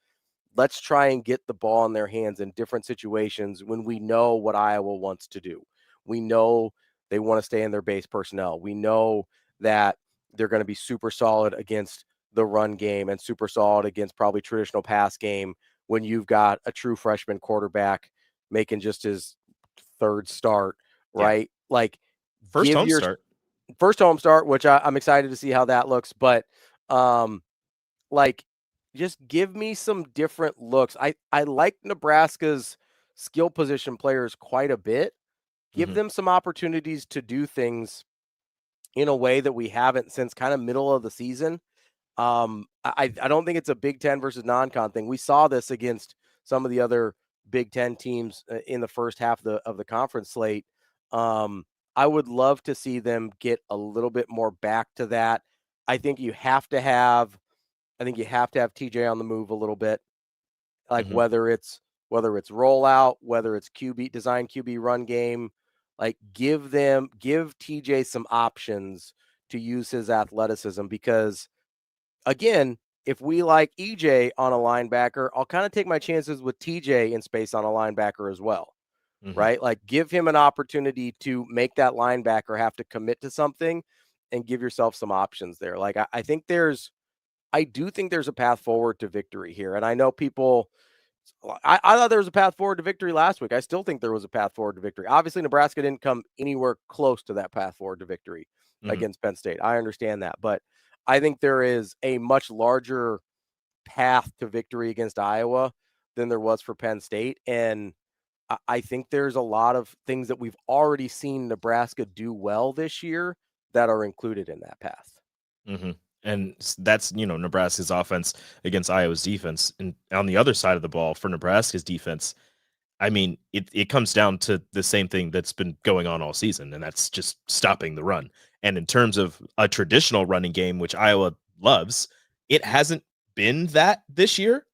Let's try and get the ball in their hands in different situations when we know what Iowa wants to do. We know they want to stay in their base personnel. We know that they're going to be super solid against the run game and super solid against probably traditional pass game when you've got a true freshman quarterback making just his third start, right? Yeah. Like, first home start, which I'm excited to see how that looks. But like, just give me some different looks. I like Nebraska's skill position players quite a bit. Give them some opportunities to do things in a way that we haven't since kind of middle of the season. I don't think it's a Big Ten versus non-con thing. We saw this against some of the other Big Ten teams in the first half of the conference slate. I would love to see them get a little bit more back to that. I think you have to have TJ on the move a little bit, like whether it's rollout, whether it's design QB run game, like give TJ some options to use his athleticism, because again, if we like EJ on a linebacker, I'll kind of take my chances with TJ in space on a linebacker as well. Right? Like, give him an opportunity to make that linebacker have to commit to something and give yourself some options there. Like, I do think there's a path forward to victory here. And I know I thought there was a path forward to victory last week. I still think there was a path forward to victory. Obviously, Nebraska didn't come anywhere close to that path forward to victory against Penn State. I understand that. But I think there is a much larger path to victory against Iowa than there was for Penn State. And I think there's a lot of things that we've already seen Nebraska do well this year that are included in that path. And that's, Nebraska's offense against Iowa's defense. And on the other side of the ball for Nebraska's defense, I mean, it comes down to the same thing that's been going on all season, and that's just stopping the run. And in terms of a traditional running game, which Iowa loves, it hasn't been that this year.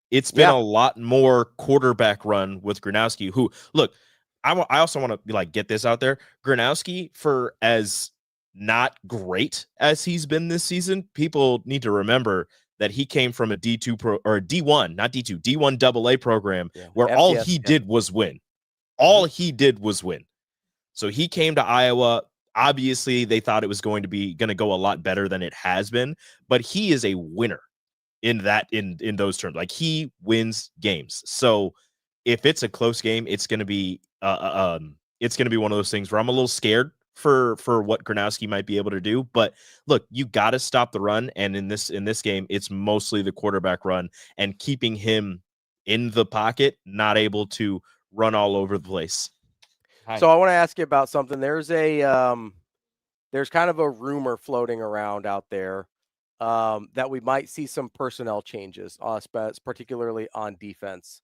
It's been a lot more quarterback run with Gronowski, who, look, I also want to get this out there. Gronowski, for as not great as he's been this season, people need to remember that he came from a D2 or a D1, not D2, D1 AA program where all he did was win. All he did was win. So he came to Iowa. Obviously, they thought it was going to go a lot better than it has been, but he is a winner in those terms. Like, he wins games. So if it's a close game, it's going to be one of those things where I'm a little scared for what Gronowski might be able to do. But look, you got to stop the run, and in this game, it's mostly the quarterback run and keeping him in the pocket, not able to run all over the place. So I want to ask you about something. There's kind of a rumor floating around out there that we might see some personnel changes, particularly on defense,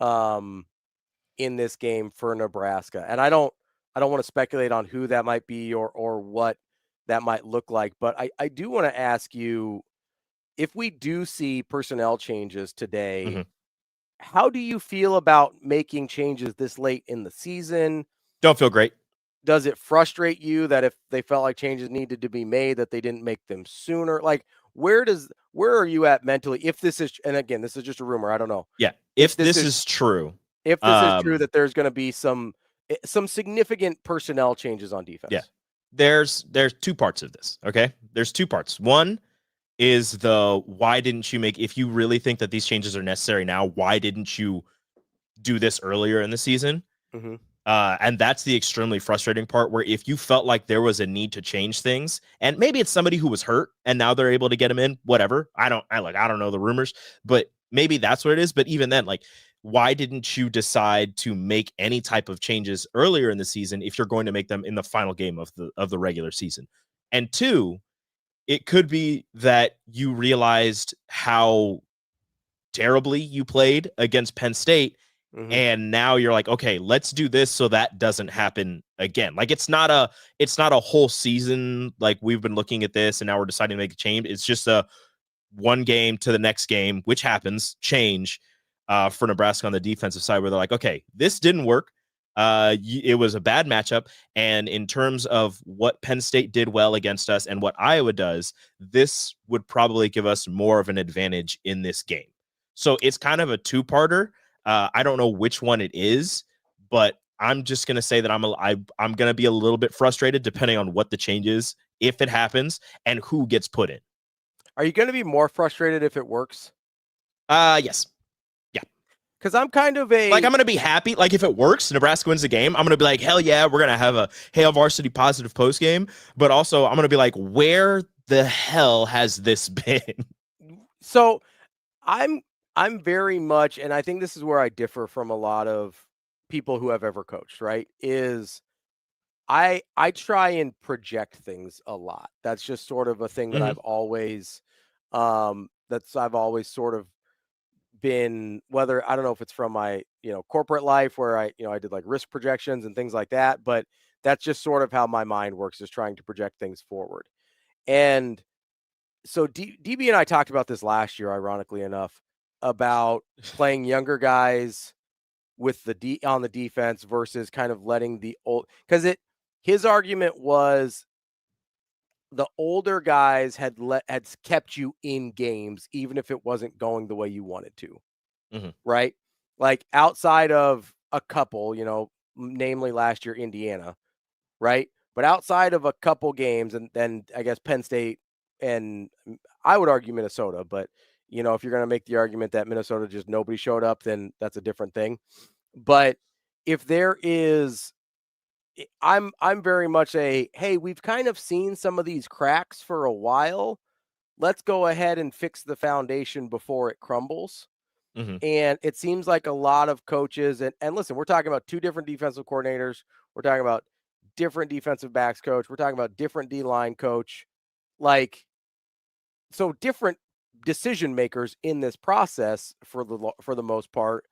in this game for Nebraska. And I don't want to speculate on who that might be or what that might look like, but I do want to ask you, if we do see personnel changes today, how do you feel about making changes this late in the season? Don't feel great. Does it frustrate you that if they felt like changes needed to be made, that they didn't make them sooner? Like, where are you at mentally? If this is, and again, this is just a rumor, I don't know. Yeah. If this is true. If this is true, that there's going to be some significant personnel changes on defense. Yeah. There's two parts of this. Okay. There's two parts. One is why didn't you if you really think that these changes are necessary now, why didn't you do this earlier in the season? And that's the extremely frustrating part, where if you felt like there was a need to change things, and maybe it's somebody who was hurt and now they're able to get him in, whatever. I don't know the rumors, but maybe that's what it is. But even then, why didn't you decide to make any type of changes earlier in the season if you're going to make them in the final game of the regular season? And two, it could be that you realized how terribly you played against Penn State, Mhm. And now you're like, okay, let's do this so that doesn't happen again. Like it's not a whole season. Like we've been looking at this and now we're deciding to make a change. It's just a one game to the next game, which happens, change for Nebraska on the defensive side, where they're like, okay, this didn't work. It was a bad matchup. And in terms of what Penn State did well against us and what Iowa does, this would probably give us more of an advantage in this game. So it's kind of a two-parter. I don't know which one it is, but I'm just going to say that I'm going to be a little bit frustrated depending on what the change is, if it happens, and who gets put in. Are you going to be more frustrated if it works? Yes. Because I'm kind of I'm going to be happy. Like if it works, Nebraska wins the game, I'm going to be like, hell yeah, we're going to have a Hail Varsity positive post game. But also I'm going to be like, where the hell has this been? So I'm very much, and I think this is where I differ from a lot of people who have ever coached, right? Is I try and project things a lot. That's just sort of a thing that I've always sort of been, whether I don't know if it's from my corporate life where I did like risk projections and things like that, but that's just sort of how my mind works, is trying to project things forward. And so DB and I talked about this last year, ironically enough, about playing younger guys with the on the defense versus kind of letting the old, because his argument was the older guys had kept you in games, even if it wasn't going the way you wanted to. Right. Like outside of a couple, namely last year, Indiana. Right. But outside of a couple games, and then I guess Penn State, and I would argue Minnesota, but if you're going to make the argument that Minnesota just nobody showed up, then that's a different thing. But if there is, I'm very much hey, we've kind of seen some of these cracks for a while. Let's go ahead and fix the foundation before it crumbles. And it seems like a lot of coaches, and listen, we're talking about two different defensive coordinators. We're talking about different defensive backs coach. We're talking about different D-line coach. Like, so different decision makers in this process for the most part,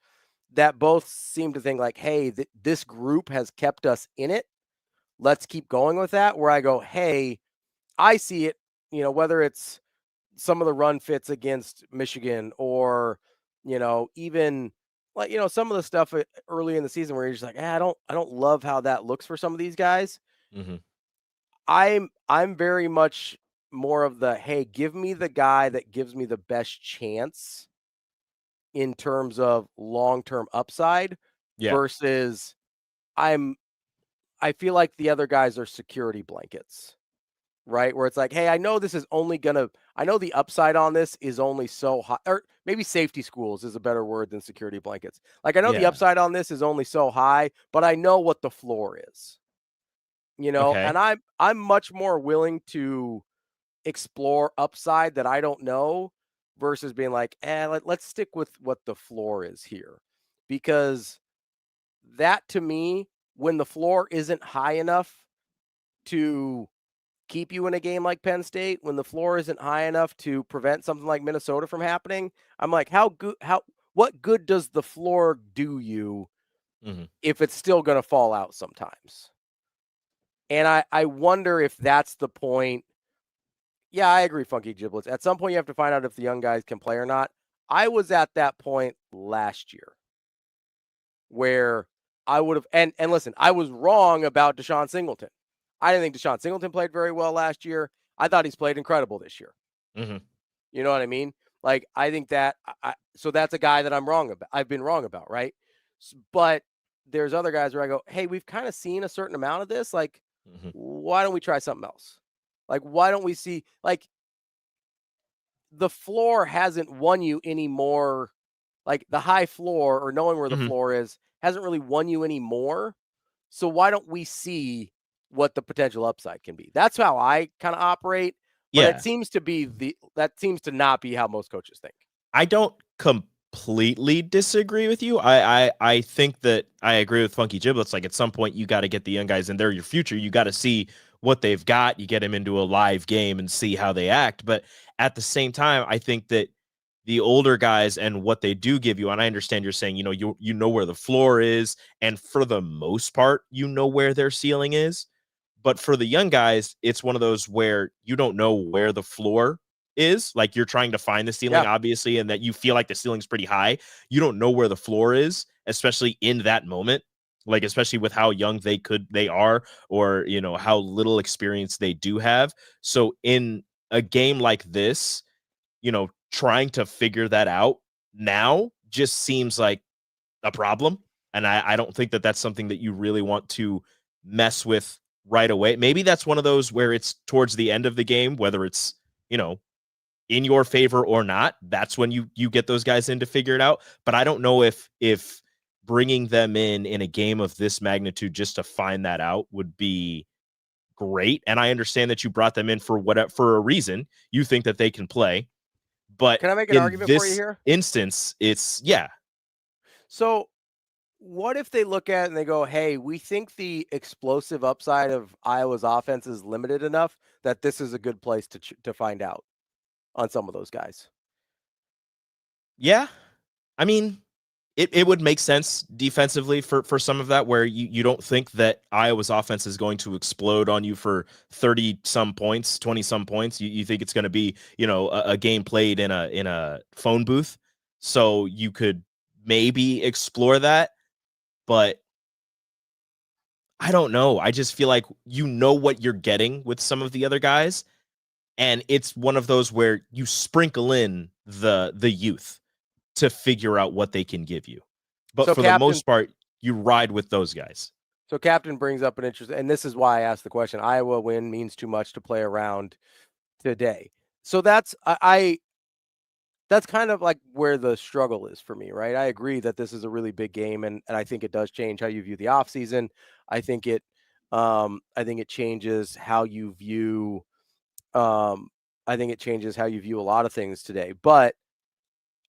that both seem to think like, hey, this group has kept us in it. Let's keep going with that. Where I go, hey, I see it, whether it's some of the run fits against Michigan or, even like, some of the stuff early in the season where you're just like, I don't love how that looks for some of these guys. I'm very much more of the, hey, give me the guy that gives me the best chance in terms of long-term upside versus I feel like the other guys are security blankets, right? Where it's like, hey, I know this is I know the upside on this is only so high, or maybe safety schools is a better word than security blankets. Like, I know the upside on this is only so high, but I know what the floor is, and I'm much more willing to explore upside that I don't know versus being like, let's stick with what the floor is here. Because that, to me, when the floor isn't high enough to keep you in a game like Penn State, when the floor isn't high enough to prevent something like Minnesota from happening, I'm like, what good does the floor do you if it's still going to fall out sometimes? And I wonder if that's the point. Yeah, I agree, Funky Giblets. At some point, you have to find out if the young guys can play or not. I was at that point last year where I would have, and listen, I was wrong about Deshaun Singleton. I didn't think Deshaun Singleton played very well last year. I thought he's played incredible this year. You know what I mean? Like, I think that, so that's a guy that I'm wrong about. I've been wrong about, right? But there's other guys where I go, hey, we've kind of seen a certain amount of this. Like, why don't we try something else? Like, why don't we see, like, the floor hasn't won you anymore. Like, the high floor or knowing where the floor is hasn't really won you anymore. So why don't we see what the potential upside can be? That's how I kind of operate. But it seems to not be how most coaches think. I don't completely disagree with you. I think that I agree with Funky Giblets. Like, at some point, you got to get the young guys in there, your future. You got to see what they've got. You get them into a live game and see how they act. But at the same time, I think that the older guys and what they do give you. And I understand you're saying, you know where the floor is, and for the most part, you know where their ceiling is. But for the young guys, it's one of those where you don't know where the floor is. Like, you're trying to find the ceiling, obviously, and that you feel like the ceiling's pretty high. You don't know where the floor is, especially in that moment. Like, especially with how young they are, or, how little experience they do have. So in a game like this, trying to figure that out now just seems like a problem. And I don't think that that's something that you really want to mess with right away. Maybe that's one of those where it's towards the end of the game, whether it's, in your favor or not. That's when you get those guys in to figure it out. But I don't know if bringing them in a game of this magnitude just to find that out would be great. And I understand that you brought them in for a reason. You think that they can play. But can I make an argument for you here? Instance, it's So what if they look at it and they go, hey, we think the explosive upside of Iowa's offense is limited enough that this is a good place to find out on some of those guys? Yeah. I mean, it would make sense defensively for some of that, where you don't think that Iowa's offense is going to explode on you for 30-some points, 20-some points. You think it's going to be, a game played in a phone booth. So you could maybe explore that. But I don't know. I just feel like what you're getting with some of the other guys. And it's one of those where you sprinkle in the youth to figure out what they can give you. But so for the most part, you ride with those guys. So Captain brings up an interest, and this is why I asked the question. Iowa win means too much to play around today. So that's kind of like where the struggle is for me, right? I agree that this is a really big game, and I think it does change how you view the offseason. I think it changes how you view I think it changes how you view a lot of things today. But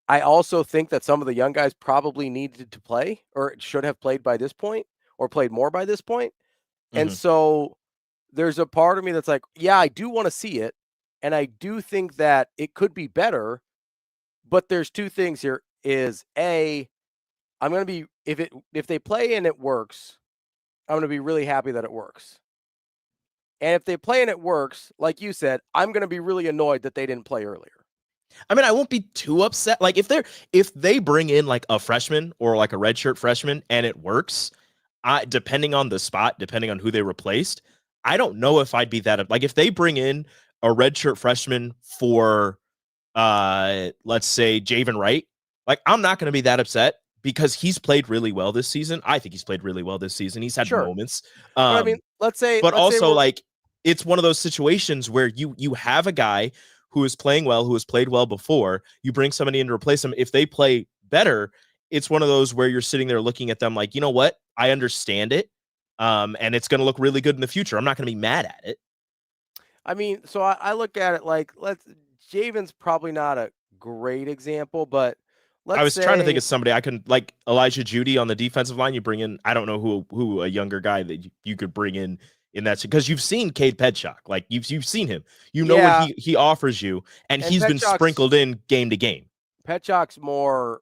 I also think that some of the young guys probably needed to play, or should have played by this point, or played more by this point. And so there's a part of me that's like, yeah, I do want to see it. And I do think that it could be better. But there's two things here. Is A, I'm going to be, if they play and it works, I'm going to be really happy that it works. And if they play and it works, like you said, I'm going to be really annoyed that they didn't play earlier. I mean, I won't be too upset. Like, if they bring in like a freshman or like a redshirt freshman and it works, depending on the spot, depending on who they replaced, I don't know if I'd be that. Like, if they bring in a redshirt freshman for, let's say Javen Wright, like, I'm not going to be that upset because he's played really well this season. I think he's played really well this season. He's had moments. I mean, let's also like, it's one of those situations where you have a guy who is playing well, who has played well before. You bring somebody in to replace them. If they play better, it's one of those where you're sitting there looking at them like, you know what? I understand it. And it's going to look really good in the future. I'm not going to be mad at it. I mean, so I look at it like, Javen's probably not a great example, but I was trying to think of somebody I can, like Elijah Judy on the defensive line. You bring in, I don't know who a younger guy that you could bring in that, because you've seen Cade Petchock, like you've seen him, what he offers you, and he's been sprinkled in game to game. Petchock's more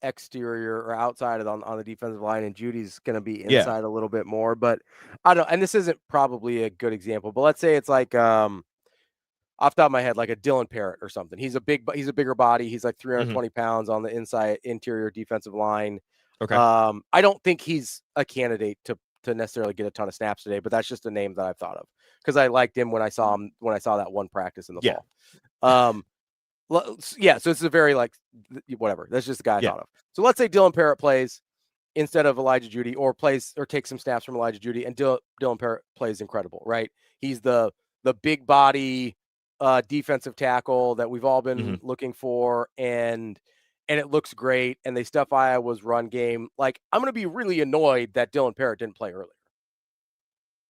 exterior or outside on the defensive line, and Judy's going to be inside a little bit more. But I don't know, and this isn't probably a good example, but let's say it's like off the top of my head, like a Dylan Parrott or something. He's a bigger body. He's like 320 pounds on the interior defensive line. Okay. I don't think he's a candidate to necessarily get a ton of snaps today, but that's just a name that I've thought of because I liked him when I saw that one practice in the fall. So it's a very whatever. That's just the guy I thought of. So let's say Dylan Parrott plays instead of Elijah Judy, or takes some snaps from Elijah Judy, and Dylan Parrott plays incredible, right? He's the big body defensive tackle that we've all been looking for, and it looks great, and they stuff Iowa's run game. Like, I'm going to be really annoyed that Dylan Parrott didn't play earlier.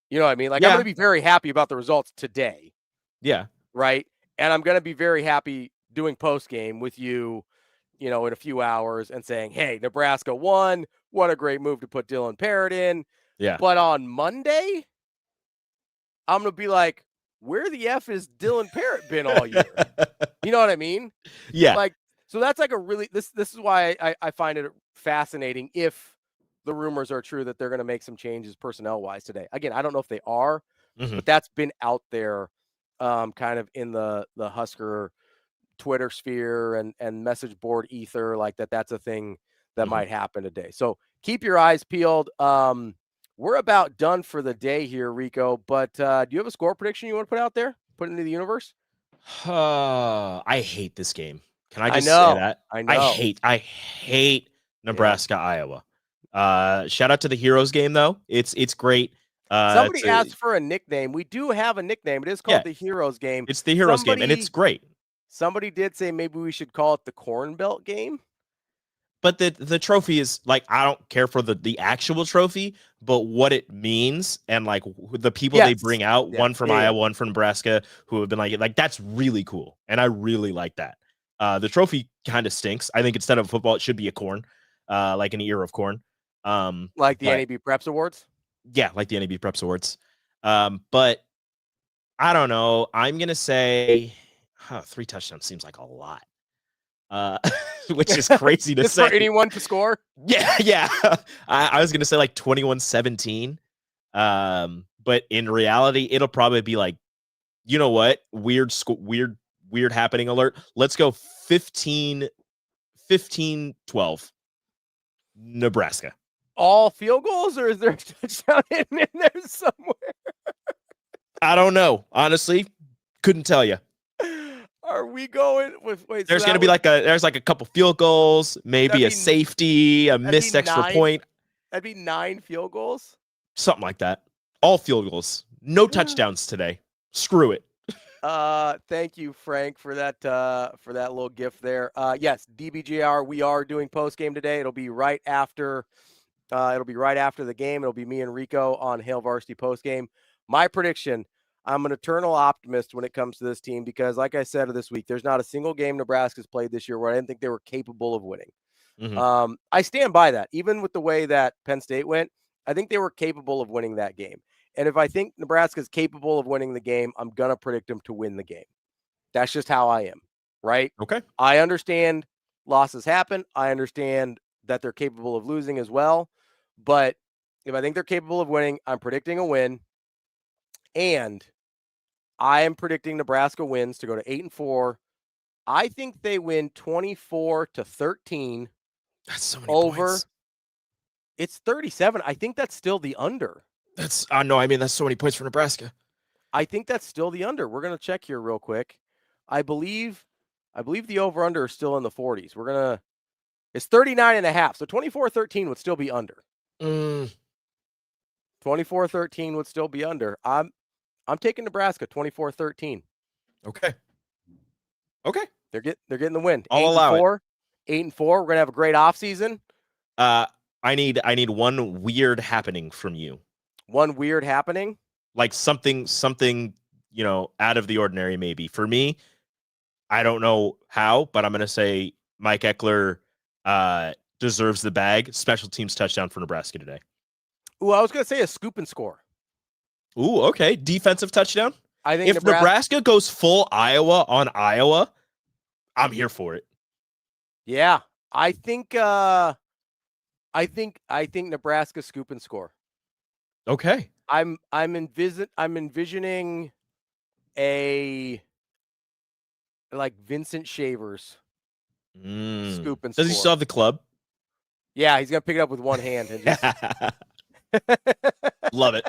You know what I mean? Like, I'm going to be very happy about the results today. Yeah. Right? And I'm going to be very happy doing post-game with you, in a few hours and saying, hey, Nebraska won. What a great move to put Dylan Parrott in. Yeah. But on Monday, I'm going to be like, where the F has Dylan Parrott been all year? You know what I mean? Yeah. Like, So that's like a really this is why I find it fascinating if the rumors are true that they're going to make some changes personnel wise today. Again, I don't know if they are, but that's been out there kind of in the Husker Twitter sphere and message board ether, like that's a thing that might happen today. So keep your eyes peeled. We're about done for the day here, Rico, but do you have a score prediction you want to put out there? Put into the universe? I hate this game. Can I just know, say that? I know. I hate Nebraska, Iowa. Shout out to the Heroes game though. It's great. Somebody asked for a nickname. We do have a nickname. It is called the Heroes game. It's the Heroes game, and it's great. Somebody did say maybe we should call it the Corn Belt game. But the trophy is like, I don't care for the actual trophy, but what it means and like the people they bring out, one from Iowa, one from Nebraska, who have been like that's really cool. And I really like that. The trophy kind of stinks. I think instead of football, it should be a corn, like an ear of corn. Like the NAB Preps Awards? Yeah, like the NAB Preps Awards. But I don't know. I'm going to say 3 touchdowns seems like a lot. Which is crazy to say. For anyone to score? Yeah. I was going to say like 21-17. But in reality, it'll probably be like, you know what? Weird happening alert. Let's go 15-12. Nebraska. All field goals, or is there a touchdown in there somewhere? I don't know. Honestly, couldn't tell you. Are we going with There's going to be there's a couple field goals, maybe a safety, a missed extra point. That'd be 9 field goals. Something like that. All field goals. No touchdowns today. Screw it. Thank you, Frank, for that little gift there. Yes, DBGR, we are doing post game today. It'll be right after the game. It'll be me and Rico on Hail Varsity post game. My prediction, I'm an eternal optimist when it comes to this team because, like I said this week, there's not a single game Nebraska's played this year where I didn't think they were capable of winning. I stand by that. Even with the way that Penn State went, I think they were capable of winning that game. And if I think Nebraska's capable of winning the game, I'm going to predict them to win the game. That's just how I am, right? Okay. I understand losses happen. I understand that they're capable of losing as well. But if I think they're capable of winning, I'm predicting a win. And I am predicting Nebraska wins to go to 8-4. I think they win 24-13. That's so many over. points. It's 37. I think that's still the under. That's that's so many points for Nebraska. I think that's still the under. We're going to check here real quick. I believe the over under is still in the 40s. It's 39.5. So 24-13 would still be under. 24-13 would still be under. I'm taking Nebraska 24-13. Okay. They're getting the win. I'll allow it. 8-4. We're going to have a great offseason. I need one weird happening from you. One weird happening? Like something, out of the ordinary maybe. For me, I don't know how, but I'm going to say Mike Eckler deserves the bag. Special teams touchdown for Nebraska today. Ooh, I was going to say a scoop and score. Ooh, okay. Defensive touchdown? I think if Nebraska goes full Iowa on Iowa, I'm here for it. Yeah. I think Nebraska scoop and score. Okay. I'm envisioning a like Vincent Shavers scoop and score. Does he still have the club? Yeah, he's gonna pick it up with one hand and just Love it.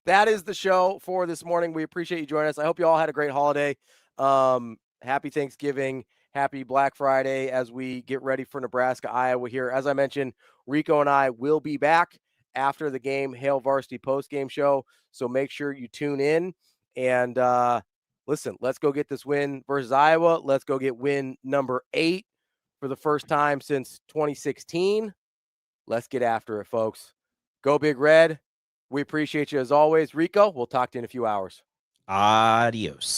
That is the show for this morning. We appreciate you joining us. I hope you all had a great holiday. Happy Thanksgiving. Happy Black Friday as we get ready for Nebraska, Iowa here. As I mentioned, Rico and I will be back after the game, Hail Varsity post-game show. So make sure you tune in and listen, let's go get this win versus Iowa. Let's go get win number 8 for the first time since 2016. Let's get after it, folks. Go Big Red. We appreciate you as always. Rico, we'll talk to you in a few hours. Adios.